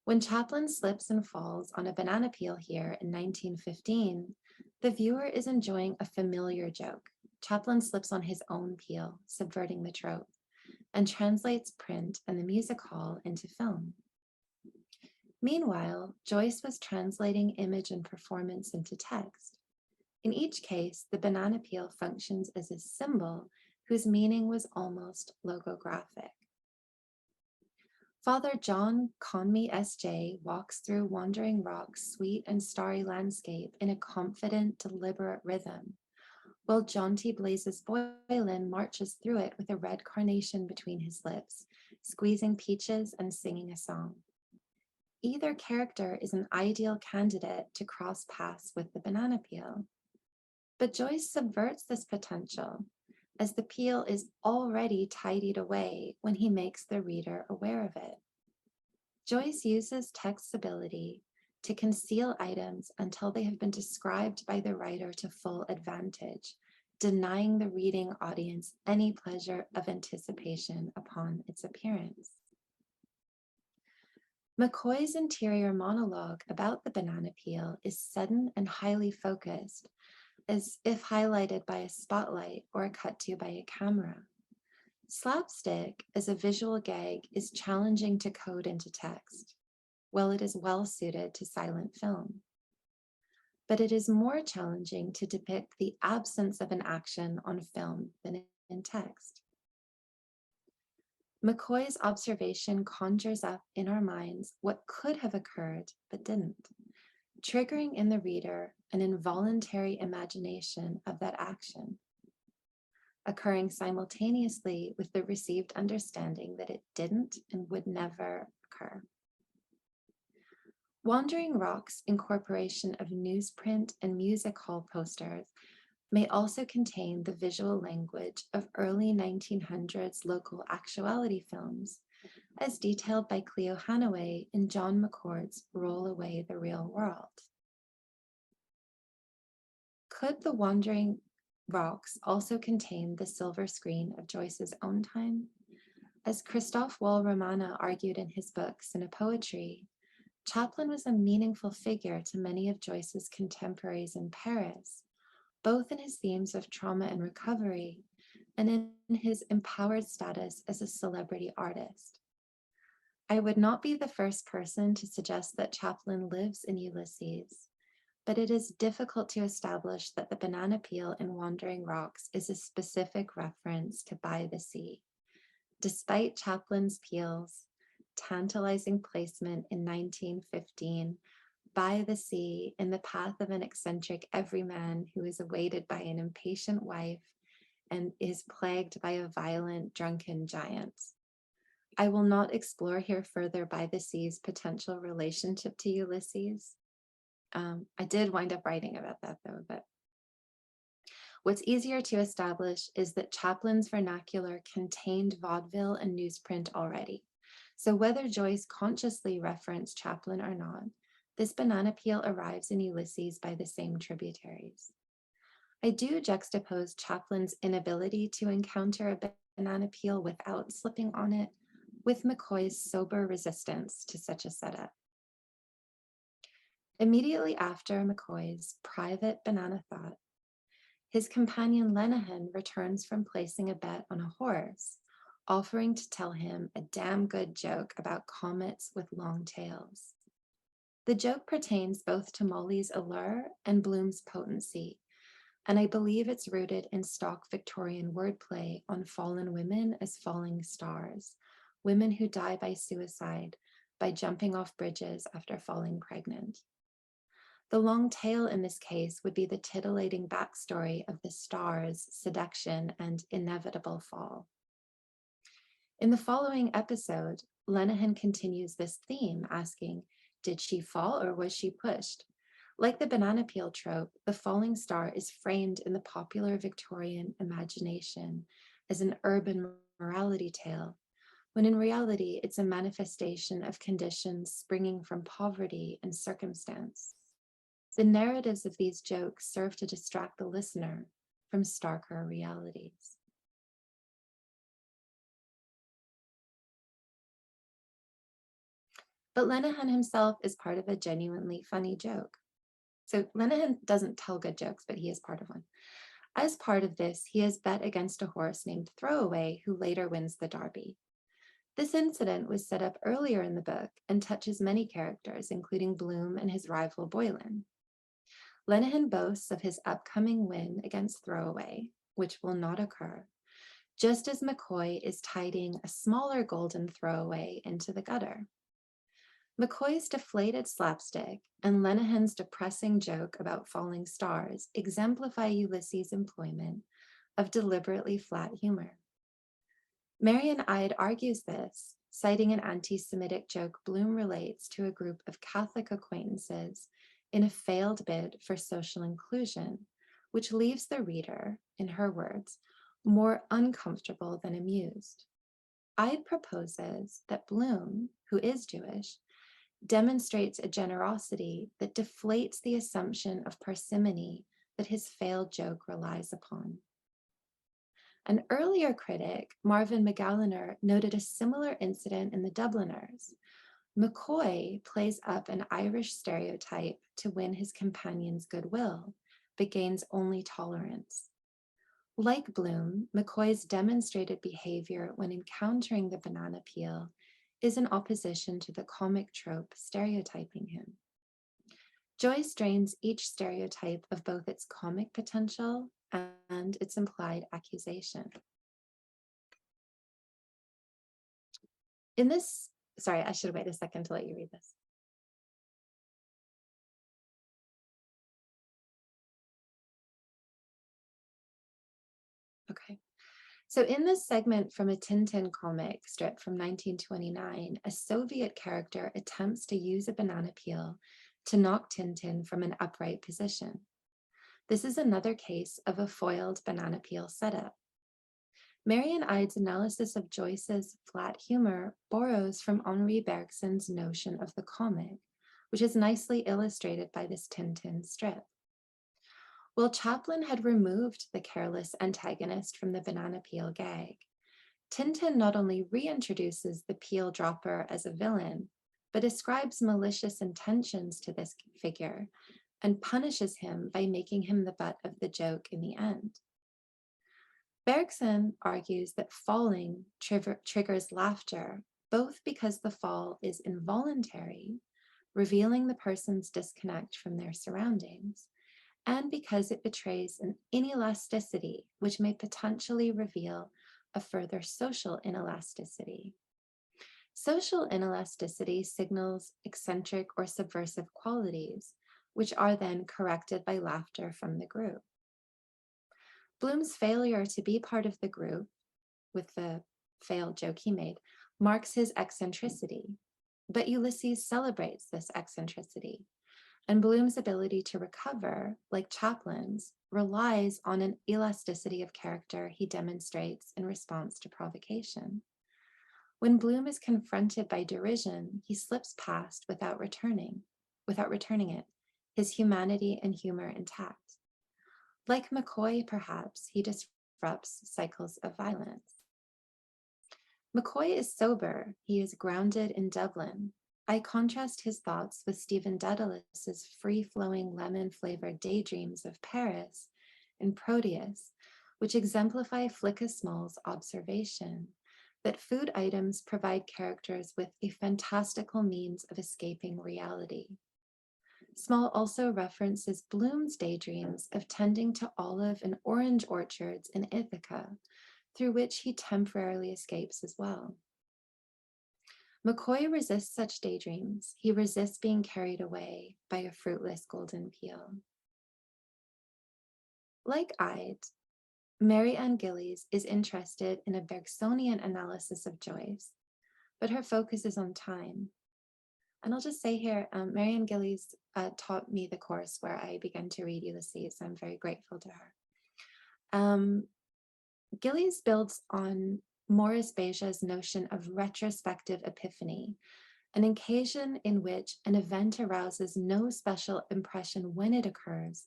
When Chaplin slips and falls on a banana peel here in 1915, the viewer is enjoying a familiar joke. Chaplin slips on his own peel, subverting the trope, and translates print and the music hall into film. Meanwhile, Joyce was translating image and performance into text. In each case, the banana peel functions as a symbol whose meaning was almost logographic. Father John Conmee S.J. walks through Wandering Rock's sweet and starry landscape in a confident, deliberate rhythm, while jaunty Blazes Boylan marches through it with a red carnation between his lips, squeezing peaches and singing a song. Either character is an ideal candidate to cross paths with the banana peel. But Joyce subverts this potential, as the peel is already tidied away when he makes the reader aware of it. Joyce uses text's ability to conceal items until they have been described by the writer to full advantage, denying the reading audience any pleasure of anticipation upon its appearance. McCoy's interior monologue about the banana peel is sudden and highly focused, as if highlighted by a spotlight or a cut to by a camera. Slapstick as a visual gag is challenging to code into text, while it is well suited to silent film. but it is more challenging to depict the absence of an action on film than in text. McCoy's observation conjures up in our minds what could have occurred but didn't, triggering in the reader an involuntary imagination of that action, occurring simultaneously with the received understanding that it didn't and would never occur. Wandering Rock's incorporation of newsprint and music hall posters may also contain the visual language of early 1900s local actuality films, as detailed by Cleo Hanaway in John McCord's Roll Away the Real World. Could the Wandering Rocks also contain the silver screen of Joyce's own time? As Christophe Wall-Romana argued in his book Cinepoetry, Chaplin was a meaningful figure to many of Joyce's contemporaries in Paris, both in his themes of trauma and recovery, and in his empowered status as a celebrity artist. I would not be the first person to suggest that Chaplin lives in Ulysses, but it is difficult to establish that the banana peel in Wandering Rocks is a specific reference to By the Sea. Despite Chaplin's peel's tantalizing placement in 1915, By the Sea, in the path of an eccentric everyman who is awaited by an impatient wife and is plagued by a violent, drunken giant. I will not explore here further By the Sea's potential relationship to Ulysses. I did wind up writing about that though, but what's easier to establish is that Chaplin's vernacular contained vaudeville and newsprint already. So whether Joyce consciously referenced Chaplin or not, this banana peel arrives in Ulysses by the same tributaries. I do juxtapose Chaplin's inability to encounter a banana peel without slipping on it with McCoy's sober resistance to such a setup. Immediately after McCoy's private banana thought, his companion Lenehan returns from placing a bet on a horse, offering to tell him a damn good joke about comets with long tails. The joke pertains both to Molly's allure and Bloom's potency, and I believe it's rooted in stock Victorian wordplay on fallen women as falling stars, women who die by suicide, by jumping off bridges after falling pregnant. The long tail in this case would be the titillating backstory of the stars' seduction and inevitable fall. In the following episode, Lenehan continues this theme, asking, did she fall or was she pushed? Like the banana peel trope, the falling star is framed in the popular Victorian imagination as an urban morality tale, when in reality it's a manifestation of conditions springing from poverty and circumstance. The narratives of these jokes serve to distract the listener from starker realities. But Lenehan himself is part of a genuinely funny joke. So Lenehan doesn't tell good jokes, but he is part of one. As part of this, he has bet against a horse named Throwaway, who later wins the Derby. This incident was set up earlier in the book and touches many characters, including Bloom and his rival Boylan. Lenehan boasts of his upcoming win against Throwaway, which will not occur, just as McCoy is tiding a smaller golden throwaway into the gutter. McCoy's deflated slapstick and Lenehan's depressing joke about falling stars exemplify Ulysses' employment of deliberately flat humor. Marian Ide argues this, citing an anti-Semitic joke Bloom relates to a group of Catholic acquaintances in a failed bid for social inclusion, which leaves the reader, in her words, more uncomfortable than amused. Ide proposes that Bloom, who is Jewish, demonstrates a generosity that deflates the assumption of parsimony that his failed joke relies upon. An earlier critic, Marvin McGalliner, noted a similar incident in The Dubliners. McCoy plays up an Irish stereotype to win his companion's goodwill, but gains only tolerance. Like Bloom, McCoy's demonstrated behavior when encountering the banana peel is in opposition to the comic trope stereotyping him. Joyce drains each stereotype of both its comic potential and its implied accusation. In this, sorry, I should wait a second to let you read this. Okay. So in this segment from a Tintin comic strip from 1929, a Soviet character attempts to use a banana peel to knock Tintin from an upright position. This is another case of a foiled banana peel setup. Marian Ide's analysis of Joyce's flat humor borrows from Henri Bergson's notion of the comic, which is nicely illustrated by this Tintin strip. While Chaplin had removed the careless antagonist from the banana peel gag, Tintin not only reintroduces the peel dropper as a villain, but ascribes malicious intentions to this figure and punishes him by making him the butt of the joke in the end. Bergson argues that falling triggers laughter, both because the fall is involuntary, revealing the person's disconnect from their surroundings, and because it betrays an inelasticity, which may potentially reveal a further social inelasticity. Social inelasticity signals eccentric or subversive qualities, which are then corrected by laughter from the group. Bloom's failure to be part of the group, with the failed joke he made, marks his eccentricity, but Ulysses celebrates this eccentricity. And Bloom's ability to recover, like Chaplin's, relies on an elasticity of character he demonstrates in response to provocation. When Bloom is confronted by derision, he slips past without returning it, his humanity and humor intact. Like McCoy, perhaps, he disrupts cycles of violence. McCoy is sober, he is grounded in Dublin. I contrast his thoughts with Stephen Dedalus' free-flowing lemon-flavored daydreams of Paris in Proteus, which exemplify Flicka Small's observation that food items provide characters with a fantastical means of escaping reality. Small also references Bloom's daydreams of tending to olive and orange orchards in Ithaca, through which he temporarily escapes as well. McCoy resists such daydreams. He resists being carried away by a fruitless golden peel. Like Ide, Mary Ann Gillies is interested in a Bergsonian analysis of Joyce, but her focus is on time. And I'll just say here, Mary Ann Gillies taught me the course where I began to read Ulysses. I'm very grateful to her. Gillies builds on Maurice Beja's notion of retrospective epiphany, an occasion in which an event arouses no special impression when it occurs,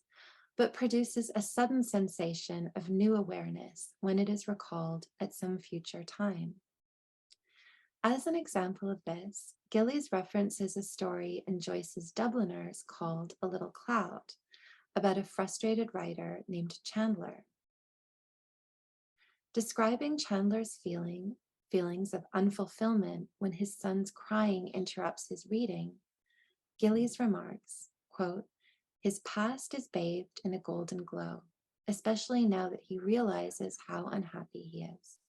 but produces a sudden sensation of new awareness when it is recalled at some future time. As an example of this, Gillies references a story in Joyce's Dubliners called A Little Cloud, about a frustrated writer named Chandler. Describing Chandler's feelings of unfulfillment when his son's crying interrupts his reading, Gillies remarks, quote, "His past is bathed in a golden glow, especially now that he realizes how unhappy he is."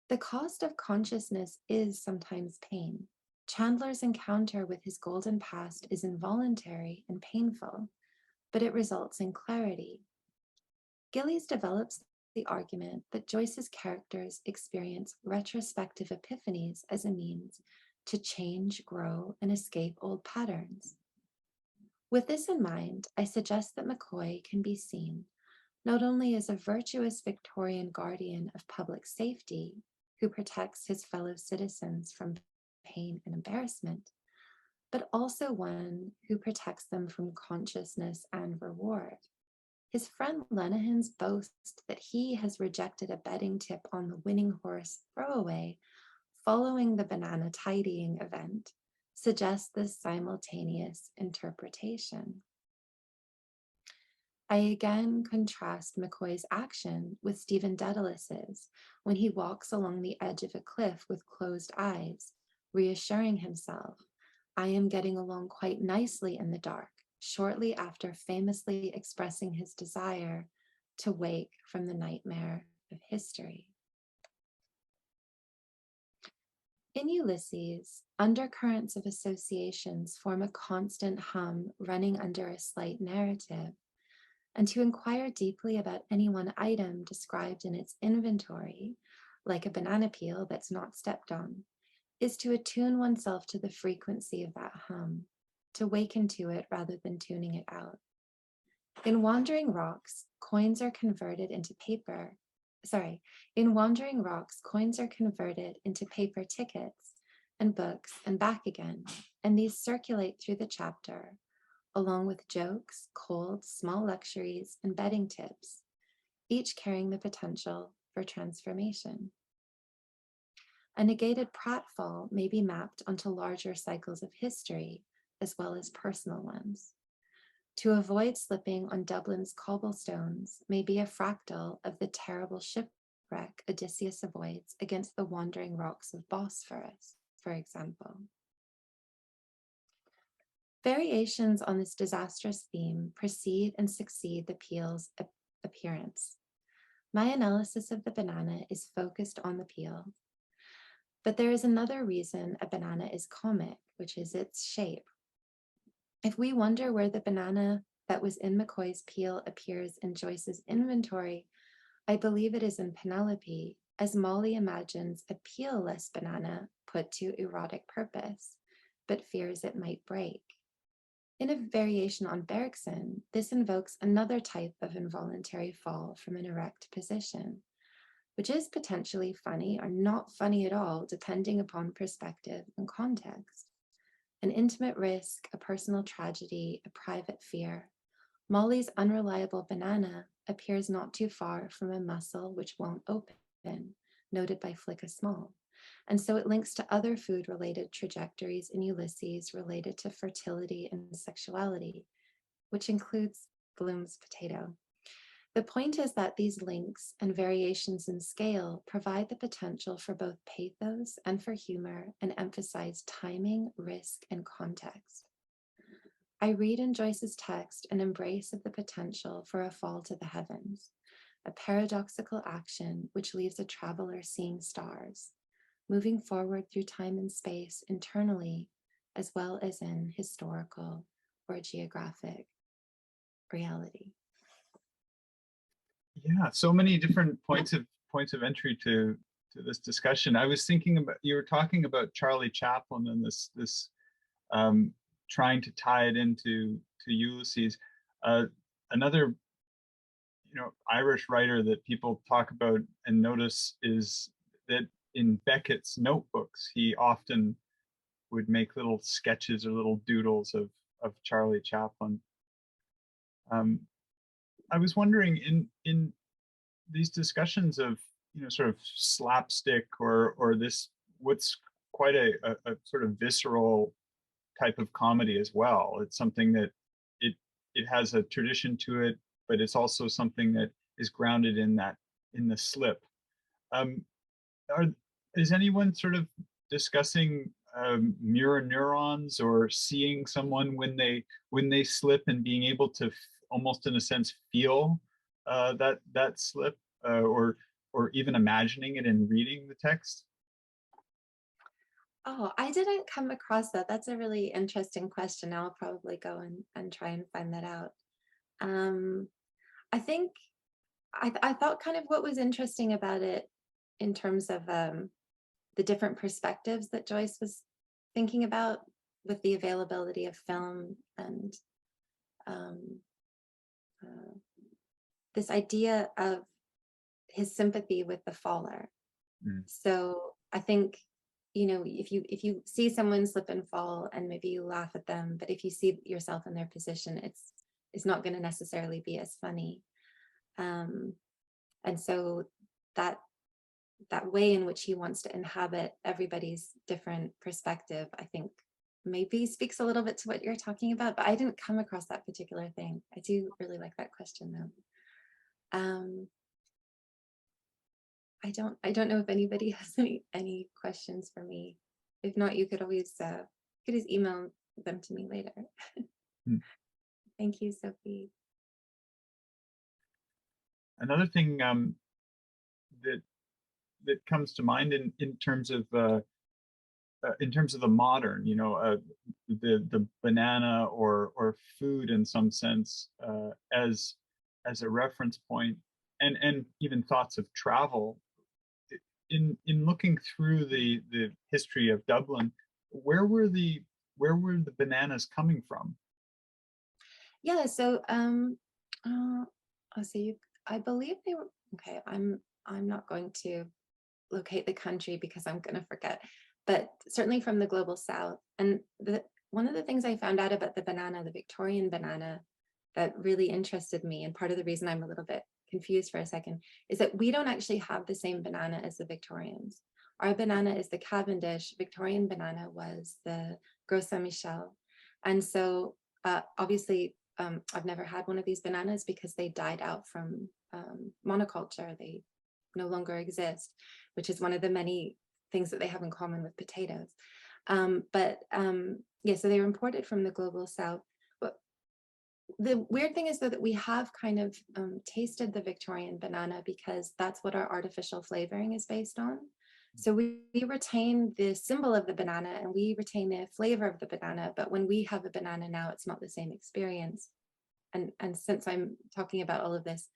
The cost of consciousness is sometimes pain. Chandler's encounter with his golden past is involuntary and painful, but it results in clarity. Gillies develops the argument that Joyce's characters experience retrospective epiphanies as a means to change, grow, and escape old patterns. With this in mind, I suggest that McCoy can be seen not only as a virtuous Victorian guardian of public safety who protects his fellow citizens from pain and embarrassment, but also one who protects them from consciousness and reward. His friend Lenehan's boast that he has rejected a betting tip on the winning horse Throwaway following the banana tidying event suggests this simultaneous interpretation. I again contrast McCoy's action with Stephen Dedalus's when he walks along the edge of a cliff with closed eyes, reassuring himself, I am getting along quite nicely in the dark, shortly after famously expressing his desire to wake from the nightmare of history. In Ulysses, undercurrents of associations form a constant hum running under a slight narrative, and to inquire deeply about any one item described in its inventory, like a banana peel that's not stepped on, is to attune oneself to the frequency of that hum, to waken to it rather than tuning it out. In Wandering Rocks, coins are converted into paper. In Wandering Rocks, coins are converted into paper tickets and books and back again, and these circulate through the chapter, along with jokes, cold, small luxuries, and betting tips, each carrying the potential for transformation. A negated pratfall may be mapped onto larger cycles of history, as well as personal ones. To avoid slipping on Dublin's cobblestones may be a fractal of the terrible shipwreck Odysseus avoids against the wandering rocks of Bosphorus, for example. Variations on this disastrous theme precede and succeed the peel's appearance. My analysis of the banana is focused on the peel, but there is another reason a banana is comic, which is its shape. If we wonder where the banana that was in McCoy's peel appears in Joyce's inventory, I believe it is in Penelope, as Molly imagines a peel-less banana put to erotic purpose, but fears it might break. In a variation on Bergson, this invokes another type of involuntary fall from an erect position, which is potentially funny or not funny at all, depending upon perspective and context. An intimate risk, a personal tragedy, a private fear. Molly's unreliable banana appears not too far from a muscle which won't open, noted by Flicka Small. And so it links to other food-related trajectories in Ulysses related to fertility and sexuality, which includes Bloom's potato. The point is that these links and variations in scale provide the potential for both pathos and for humor and emphasize timing, risk, and context. I read in Joyce's text an embrace of the potential for a fall to the heavens, a paradoxical action which leaves a traveler seeing stars, moving forward through time and space internally, as well as in historical or geographic reality. Yeah, so many different points of entry to this discussion. I was thinking about, you were talking about Charlie Chaplin and this trying to tie it into Ulysses. Another Irish writer that people talk about and notice is that in Beckett's notebooks, he often would make little sketches or little doodles of Charlie Chaplin. I was wondering in these discussions of sort of slapstick or this what's quite a sort of visceral type of comedy as well. It's something that it has a tradition to it, but it's also something that is grounded in the slip. Is anyone sort of discussing mirror neurons or seeing someone when they slip and being able to almost in a sense feel that slip or even imagining it and reading the text? Oh, I didn't come across that. That's a really interesting question. I'll probably go and try and find that out. I think I thought kind of what was interesting about it in terms of the different perspectives that Joyce was thinking about with the availability of film and this idea of his sympathy with the faller. So I think, if you see someone slip and fall and maybe you laugh at them, but if you see yourself in their position, it's not going to necessarily be as funny. And so that way in which he wants to inhabit everybody's different perspective, I think maybe speaks a little bit to what you're talking about, but I didn't come across that particular thing. I do really like that question though. I don't know if anybody has any questions for me. If not, you could always could just email them to me later. Hmm. Thank you, Sophie. Another thing that comes to mind in terms of the modern, the banana or food in some sense as a reference point, and even thoughts of travel. In looking through the history of Dublin, where were the bananas coming from? Yeah, so let's see. I believe they were okay. I'm not going to locate the country because I'm going to forget, but certainly from the global south. And one of the things I found out about the banana, the Victorian banana, that really interested me, and part of the reason I'm a little bit confused for a second, is that we don't actually have the same banana as the Victorians. Our banana is the Cavendish. Victorian banana was the Gros Saint-Michel. And so obviously, I've never had one of these bananas because they died out from monoculture. They no longer exist, which is one of the many things that they have in common with potatoes. Yeah, so they were imported from the global south. But the weird thing is, though, that we have kind of tasted the Victorian banana because that's what our artificial flavoring is based on. So we retain the symbol of the banana and we retain the flavor of the banana, but when we have a banana now, it's not the same experience. And since I'm talking about all of this,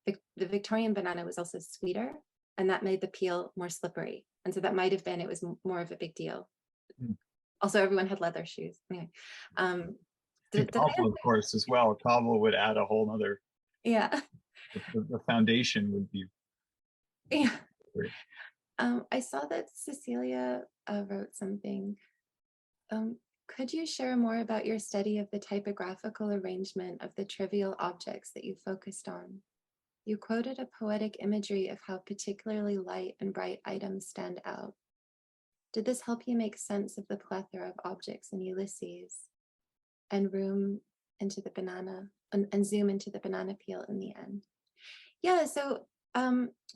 the Victorian banana was also sweeter, and that made the peel more slippery. And so that might have been, it was more of a big deal. Mm. Also, everyone had leather shoes. Anyway, Cobble, of course, as well. Cobble would add a whole other. Yeah. The foundation would be. Yeah. I saw that Cecilia wrote something. Could you share more about your study of the typographical arrangement of the trivial objects that you focused on? You quoted a poetic imagery of how particularly light and bright items stand out. Did this help you make sense of the plethora of objects in Ulysses and zoom into the banana peel in the end? Yeah, so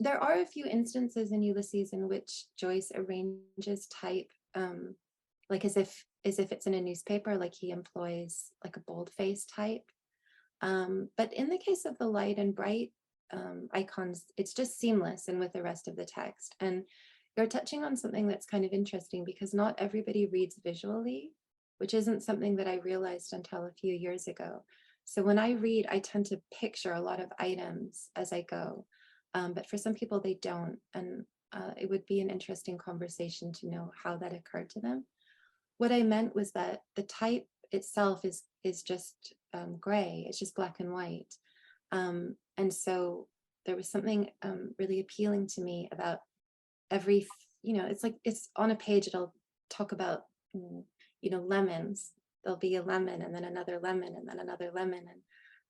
there are a few instances in Ulysses in which Joyce arranges type like as if it's in a newspaper, like he employs like a boldface type. But in the case of the light and bright icons, it's just seamless and with the rest of the text. And you're touching on something that's kind of interesting because not everybody reads visually, which isn't something that I realized until a few years ago. So when I read, I tend to picture a lot of items as I go, but for some people they don't. And it would be an interesting conversation to know how that occurred to them. What I meant was that the type itself is just gray, it's just black and white. And so there was something really appealing to me about every, it's like, it's on a page, it'll talk about, lemons. There'll be a lemon and then another lemon and then another lemon.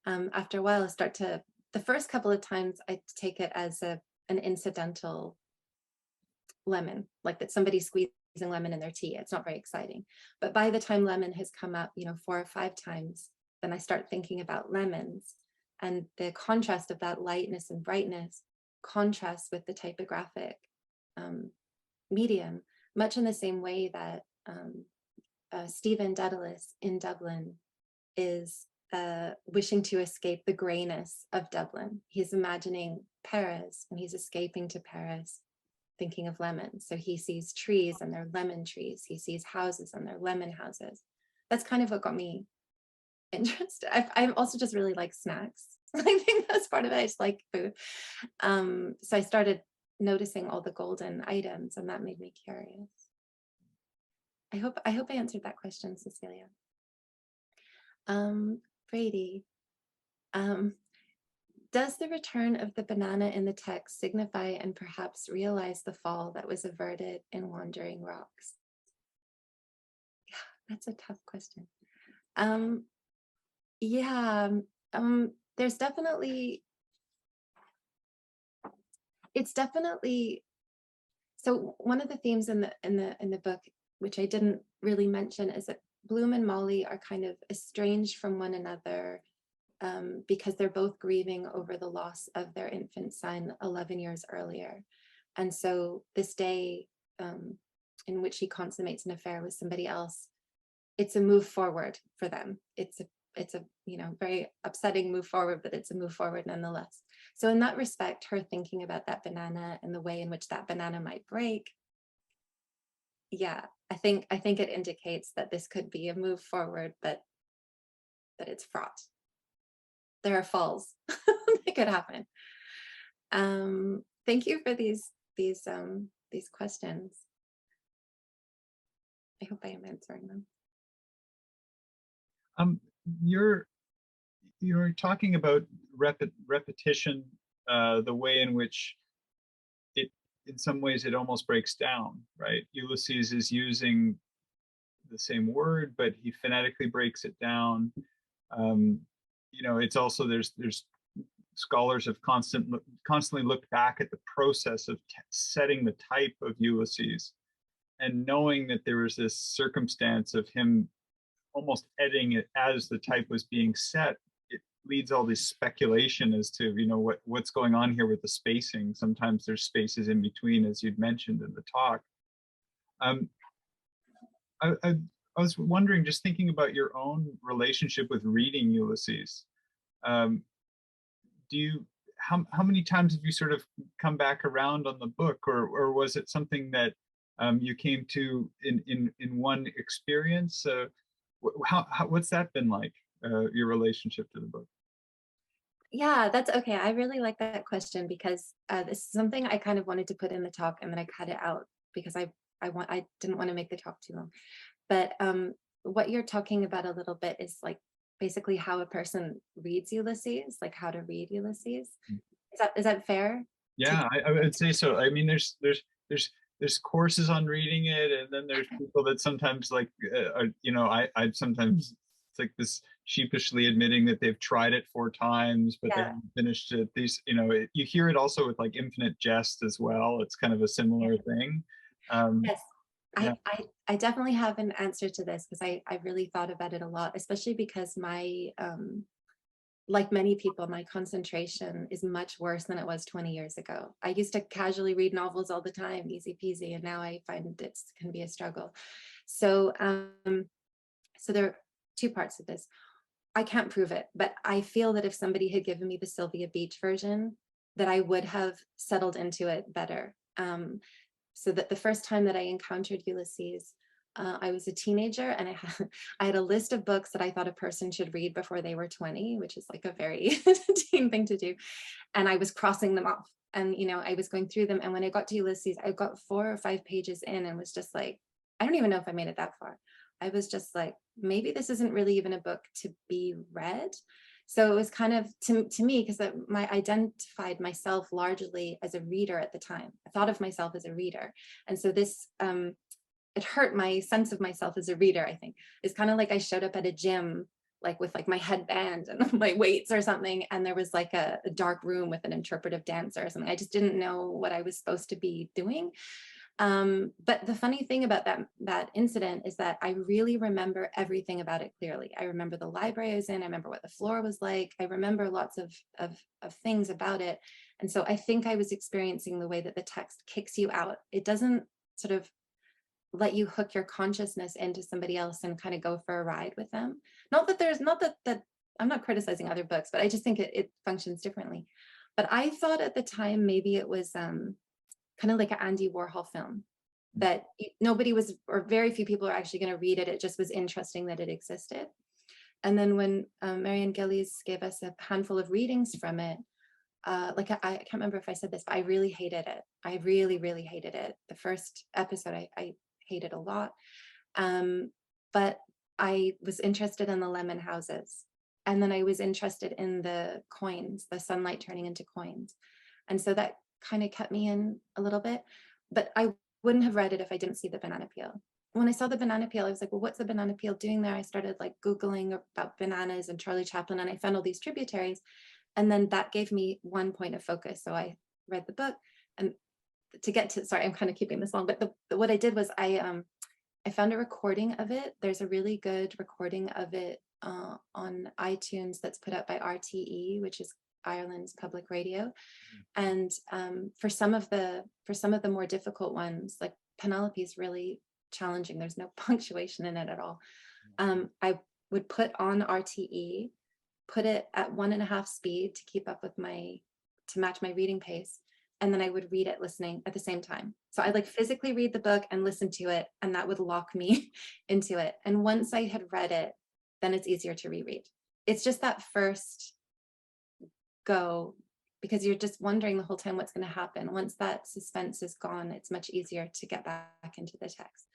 And after a while, the first couple of times I take it as an incidental lemon, like that somebody squeezing lemon in their tea. It's not very exciting. But by the time lemon has come up, 4 or 5 times, then I start thinking about lemons. And the contrast of that lightness and brightness contrasts with the typographic medium, much in the same way that Stephen Dedalus in Dublin is wishing to escape the grayness of Dublin. He's imagining Paris and he's escaping to Paris, thinking of lemons. So he sees trees and they're lemon trees. He sees houses and they're lemon houses. That's kind of what got me interested. I also just really like snacks. I think that's part of it. I just like food. So I started noticing all the golden items and that made me curious. I hope I answered that question, Cecilia. Brady, does the return of the banana in the text signify and perhaps realize the fall that was averted in Wandering Rocks? Yeah, that's a tough question. There's definitely, so one of the themes in the book, which I didn't really mention, is that Bloom and Molly are kind of estranged from one another because they're both grieving over the loss of their infant son 11 years earlier. And so this day in which he consummates an affair with somebody else it's a move forward for them. It's a very upsetting move forward, but it's a move forward nonetheless. So in that respect, her thinking about that banana and the way in which that banana might break, yeah, I think it indicates that this could be a move forward, but that it's fraught. There are falls that could happen. Thank you for these questions. I hope I am answering them. You're talking about repetition, the way in which it, in some ways, it almost breaks down, right? Ulysses is using the same word, but he phonetically breaks it down. It's also there's scholars have constantly looked back at the process of setting the type of Ulysses, and knowing that there was this circumstance of him almost editing it as the type was being set. It leads all this speculation as to what's going on here with the spacing. Sometimes there's spaces in between, as you'd mentioned in the talk. I was wondering, just thinking about your own relationship with reading Ulysses. How many times have you sort of come back around on the book, or was it something that you came to in one experience? What's that been like, your relationship to the book? Yeah, that's okay. I really like that question, because this is something I kind of wanted to put in the talk, and then I cut it out because I didn't want to make the talk too long. But what you're talking about a little bit is like basically how a person reads Ulysses, like how to read Ulysses. Is that fair? Yeah, I would say so. I mean, there's courses on reading it, and then there's people that sometimes like, I sometimes, it's like this sheepishly admitting that they've tried it 4 times, but they haven't finished it. You hear it also with like Infinite Jest as well. It's kind of a similar thing. Yes. Yeah. I definitely have an answer to this, because I really thought about it a lot, especially because my, like many people, my concentration is much worse than it was 20 years ago. I used to casually read novels all the time, easy peasy, and now I find it can be a struggle. So, so there are 2 parts of this. I can't prove it, but I feel that if somebody had given me the Sylvia Beach version, that I would have settled into it better. So that the first time that I encountered Ulysses, I was a teenager, and I had a list of books that I thought a person should read before they were 20, which is like a very teen thing to do. And I was crossing them off, and I was going through them. And when I got to Ulysses, I got 4 or 5 pages in and was just like, I don't even know if I made it that far. I was just like, maybe this isn't really even a book to be read. So it was kind of, to me, because I identified myself largely as a reader at the time. I thought of myself as a reader. And so this, it hurt my sense of myself as a reader, I think. It's kind of like I showed up at a gym, like with like my headband and my weights or something, and there was like a dark room with an interpretive dancer or something. I just didn't know what I was supposed to be doing. But the funny thing about that incident is that I really remember everything about it clearly. I remember the library I was in. I remember what the floor was like. I remember lots of things about it. And so I think I was experiencing the way that the text kicks you out. It doesn't sort of let you hook your consciousness into somebody else and kind of go for a ride with them. Not that I'm not criticizing other books, but I just think it functions differently. But I thought at the time maybe it was kind of like an Andy Warhol film, that nobody was, or very few people are actually going to read it. It just was interesting that it existed. And then when Marianne Gillies gave us a handful of readings from it, like I can't remember if I said this, but I really hated it. I really, really hated it. The first episode, I hated a lot. But I was interested in the lemon houses. And then I was interested in the coins, the sunlight turning into coins. And so that kind of kept me in a little bit, but I wouldn't have read it if I didn't see the banana peel. When I saw the banana peel, I was like, well, what's the banana peel doing there? I started like Googling about bananas and Charlie Chaplin, and I found all these tributaries. And then that gave me one point of focus. So I read the book, and to get to, sorry, I'm kind of keeping this long, but what I did was I found a recording of it. There's a really good recording of it on iTunes that's put up by RTE, which is Ireland's public radio. And for some of the more difficult ones, like Penelope is really challenging. There's no punctuation in it at all. I would put on RTE, put it at 1.5 speed to keep up with to match my reading pace. And then I would read it listening at the same time. So I'd like physically read the book and listen to it, and that would lock me into it. And once I had read it, then it's easier to reread. It's just that first go, because you're just wondering the whole time what's going to happen. Once that suspense is gone, it's much easier to get back into the text.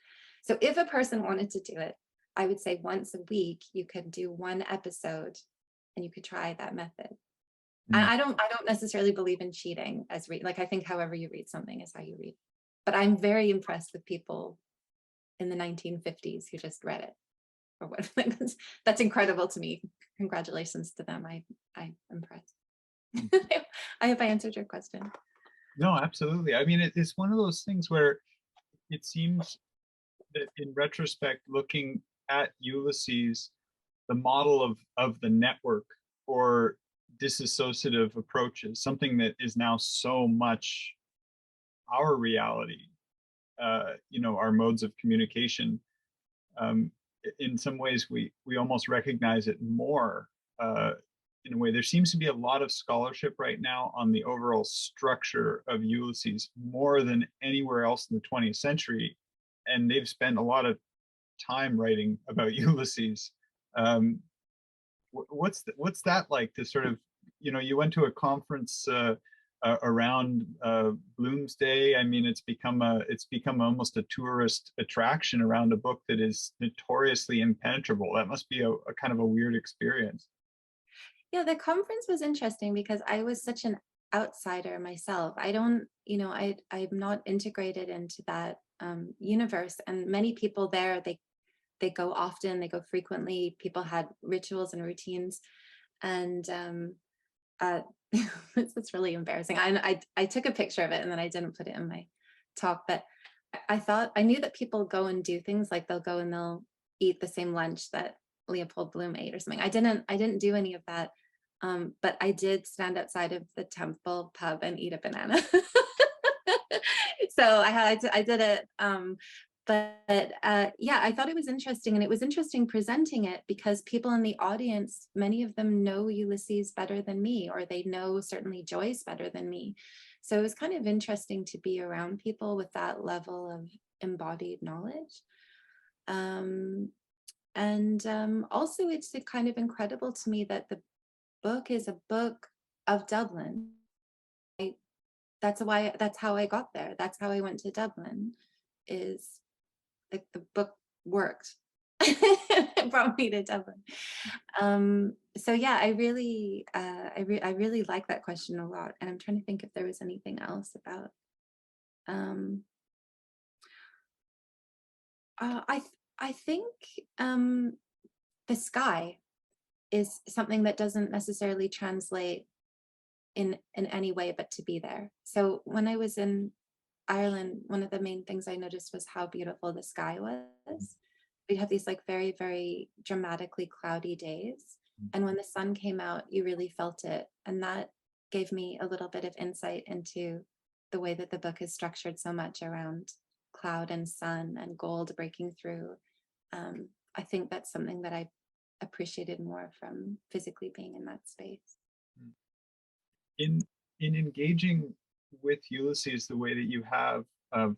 So if a person wanted to do it, I would say once a week, you could do 1 episode and you could try that method. And I don't necessarily believe in cheating as like, I think however you read something is how you read. But I'm very impressed with people in the 1950s who just read it. Or what? That's incredible to me. Congratulations to them. I'm impressed. I hope I answered your question. No, absolutely. I mean, it's one of those things where it seems that in retrospect, looking at Ulysses, the model of the network or disassociative approaches, something that is now so much our reality, our modes of communication. In some ways, we almost recognize it more. In a way, there seems to be a lot of scholarship right now on the overall structure of Ulysses, more than anywhere else in the 20th century. And they've spent a lot of time writing about Ulysses. What's that like to sort of, you went to a conference around Bloomsday. I mean, it's become almost a tourist attraction around a book that is notoriously impenetrable. That must be a kind of a weird experience. Yeah, the conference was interesting because I was such an outsider myself. I don't, I'm not integrated into that universe. And many people there, they go often, they go frequently. People had rituals and routines. And it's really embarrassing. I took a picture of it and then I didn't put it in my talk, but I knew that people go and do things like they'll go and they'll eat the same lunch that Leopold Bloom ate or something. I didn't do any of that. But I did stand outside of the temple pub and eat a banana. So I did it. Yeah, I thought it was interesting, and it was interesting presenting it because people in the audience, many of them know Ulysses better than me, or they know certainly Joyce better than me. So it was kind of interesting to be around people with that level of embodied knowledge. Also, it's kind of incredible to me that the book is a book of Dublin. That's how I got there. That's how I went to Dublin, is like the book worked. It brought me to Dublin. So yeah, I really like that question a lot. And I'm trying to think if there was anything else about I think the sky is something that doesn't necessarily translate in any way but to be there. So when I was in Ireland, one of the main things I noticed was how beautiful the sky was. We'd have these like very, very dramatically cloudy days. And when the sun came out, you really felt it. And that gave me a little bit of insight into the way that the book is structured so much around cloud and sun and gold breaking through. I think that's something that I appreciated more from physically being in that space. In engaging with Ulysses the way that you have,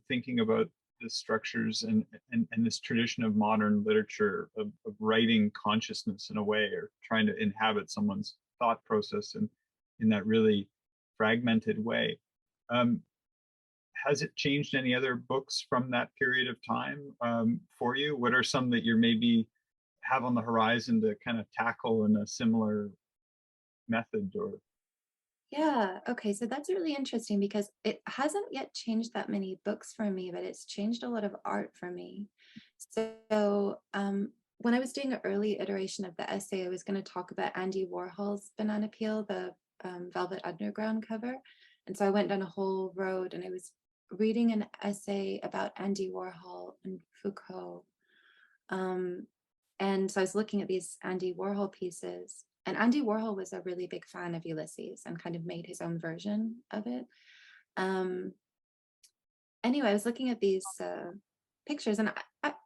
thinking about the structures and this tradition of modern literature of writing consciousness in a way, or trying to inhabit someone's thought process and in that really fragmented way. Has it changed any other books from that period of time for you? What are some that you're maybe have on the horizon to kind of tackle in a similar method? Or Yeah, okay, so that's really interesting because it hasn't yet changed that many books for me, but it's changed a lot of art for me. So when I was doing an early iteration of the essay, I was going to talk about Andy Warhol's Banana Peel, the Velvet Underground cover. And so I went down a whole road and I was reading an essay about Andy Warhol and Foucault. And so I was looking at these Andy Warhol pieces, and Andy Warhol was a really big fan of Ulysses and kind of made his own version of it. Anyway, I was looking at these pictures, and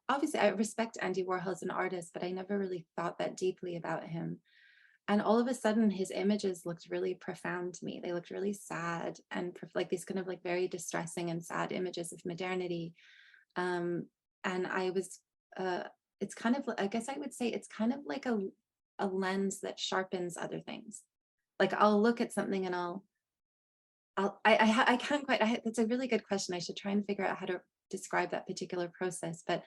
obviously I respect Andy Warhol as an artist, but I never really thought that deeply about him. And all of a sudden his images looked really profound to me. They looked really sad and like these kind of like very distressing and sad images of modernity. And I was, it's kind of, I guess I would say it's kind of like a lens that sharpens other things. Like I'll look at something and I can't quite, that's a really good question. I should try and figure out how to describe that particular process. But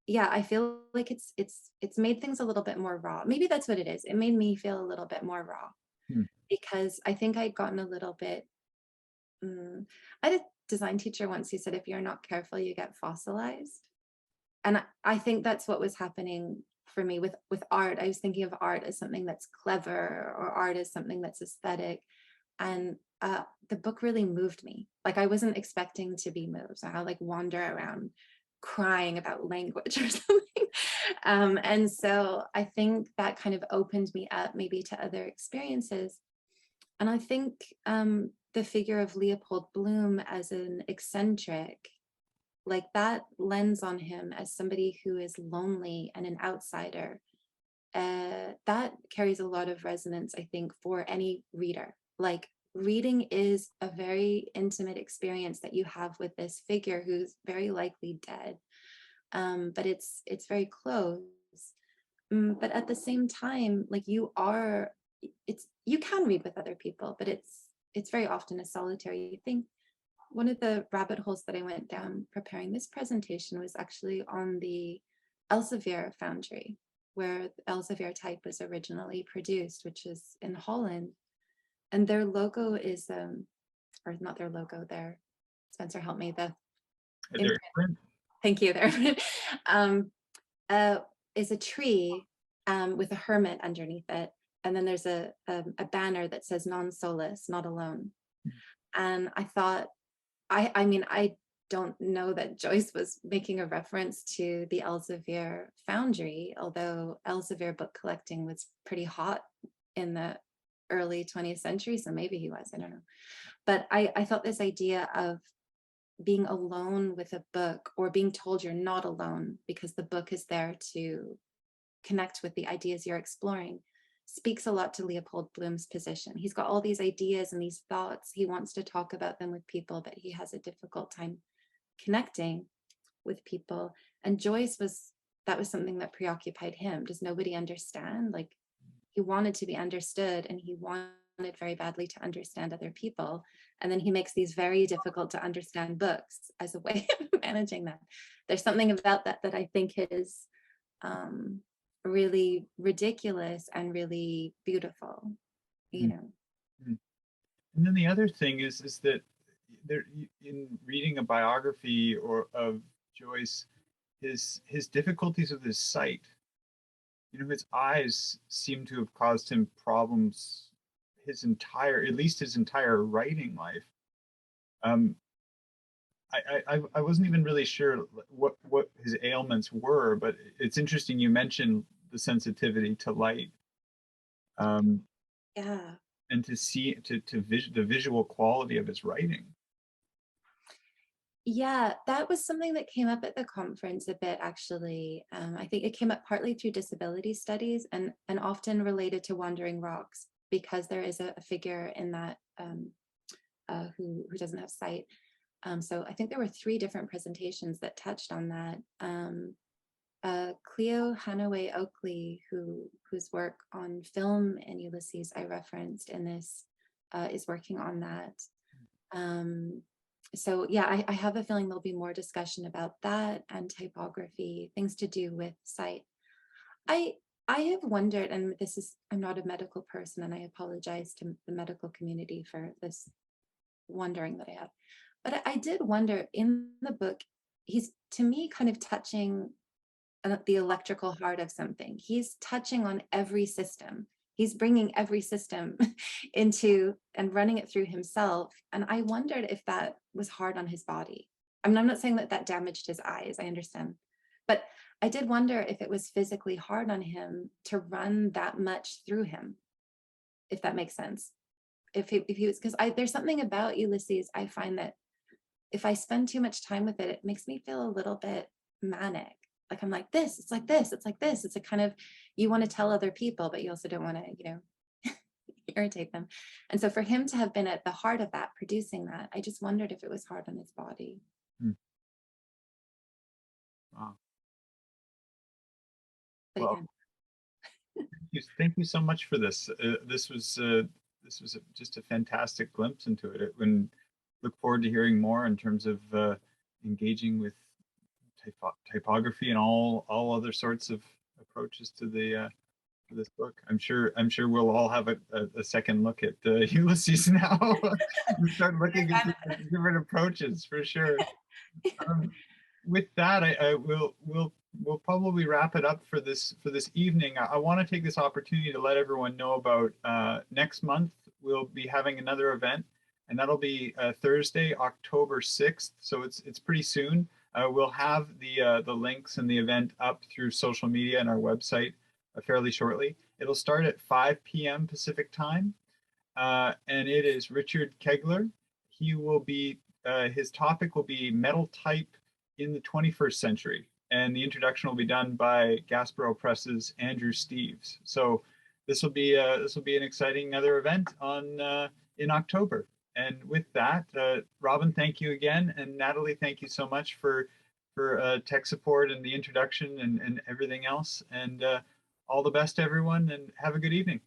yeah, I feel like it's made things a little bit more raw. Maybe that's what it is. It made me feel a little bit more raw because I think I'd gotten a little bit, I had a design teacher once who said, if you're not careful, you get fossilized. And I think that's what was happening for me with art. I was thinking of art as something that's clever or art as something that's aesthetic. And the book really moved me. Like I wasn't expecting to be moved. So I like wander around crying about language or something. And so I think that kind of opened me up maybe to other experiences. And I think the figure of Leopold Bloom as an eccentric, like that lens on him as somebody who is lonely and an outsider, that carries a lot of resonance, I think, for any reader. Like reading is a very intimate experience that you have with this figure who's very likely dead, but it's very close. But at the same time, like you can read with other people, but it's very often a solitary thing. One of the rabbit holes that I went down preparing this presentation was actually on the Elsevier foundry, where the Elsevier type was originally produced, which is in Holland. And their logo is, or not their logo, Spencer, help me, thank you, is a tree with a hermit underneath it. And then there's a banner that says non solus, not alone. And I thought, I mean, I don't know that Joyce was making a reference to the Elsevier foundry, although Elsevier book collecting was pretty hot in the early 20th century, so maybe he was, I don't know. But I thought this idea of being alone with a book or being told you're not alone because the book is there to connect with the ideas you're exploring speaks a lot to Leopold Bloom's position. He's got all these ideas and these thoughts. He wants to talk about them with people, but he has a difficult time connecting with people. And Joyce that was something that preoccupied him. Does nobody understand? Like he wanted to be understood and he wanted very badly to understand other people. And then he makes these very difficult to understand books as a way of managing that. There's something about that I think is really ridiculous and really beautiful, you know. And then the other thing is that there, in reading a biography of Joyce, his difficulties with his sight, you know, his eyes seem to have caused him problems at least his entire writing life. I wasn't even really sure what his ailments were, but it's interesting you mentioned the sensitivity to light. Yeah. And to see the visual quality of his writing. Yeah, that was something that came up at the conference a bit, actually. I think it came up partly through disability studies and often related to Wandering Rocks, because there is a figure in that who doesn't have sight. So I think there were 3 different presentations that touched on that. Cleo Hanaway Oakley, whose work on film and Ulysses I referenced in this, is working on that. So yeah, I have a feeling there'll be more discussion about that and typography, things to do with sight. I have wondered, and I'm not a medical person, and I apologize to the medical community for this wondering that I have, but I did wonder in the book, he's to me kind of touching the electrical heart of something. He's touching on every system. He's bringing every system into and running it through himself. And I wondered if that was hard on his body. I mean, I'm not saying that damaged his eyes, I understand. But I did wonder if it was physically hard on him to run that much through him, if that makes sense. If he was, because there's something about Ulysses, I find that if I spend too much time with it, it makes me feel a little bit manic. Like, I'm like this, it's like this, it's like this. It's a kind of, you want to tell other people, but you also don't want to, you know, irritate them. And so for him to have been at the heart of that, producing that, I just wondered if it was hard on his body. Wow. But Well, thank you so much for this. This was just a fantastic glimpse into it. And look forward to hearing more in terms of engaging with typography and all other sorts of approaches to the for this book. I'm sure we'll all have a second look at Ulysses now. We start looking at different approaches for sure. With that, we'll probably wrap it up for this evening. I want to take this opportunity to let everyone know about next month. We'll be having another event, and that'll be Thursday, October 6th. So it's pretty soon. We'll have the links and the event up through social media and our website fairly shortly. It'll start at 5 p.m. Pacific time, and it is Richard Kegler. He will be his topic will be metal type in the 21st century, and the introduction will be done by Gasbro Press's Andrew Steeves. So this will be an exciting other event on in October. And with that, Robin, thank you again, and Natalie, thank you so much for tech support and the introduction and everything else. And all the best, everyone, and have a good evening.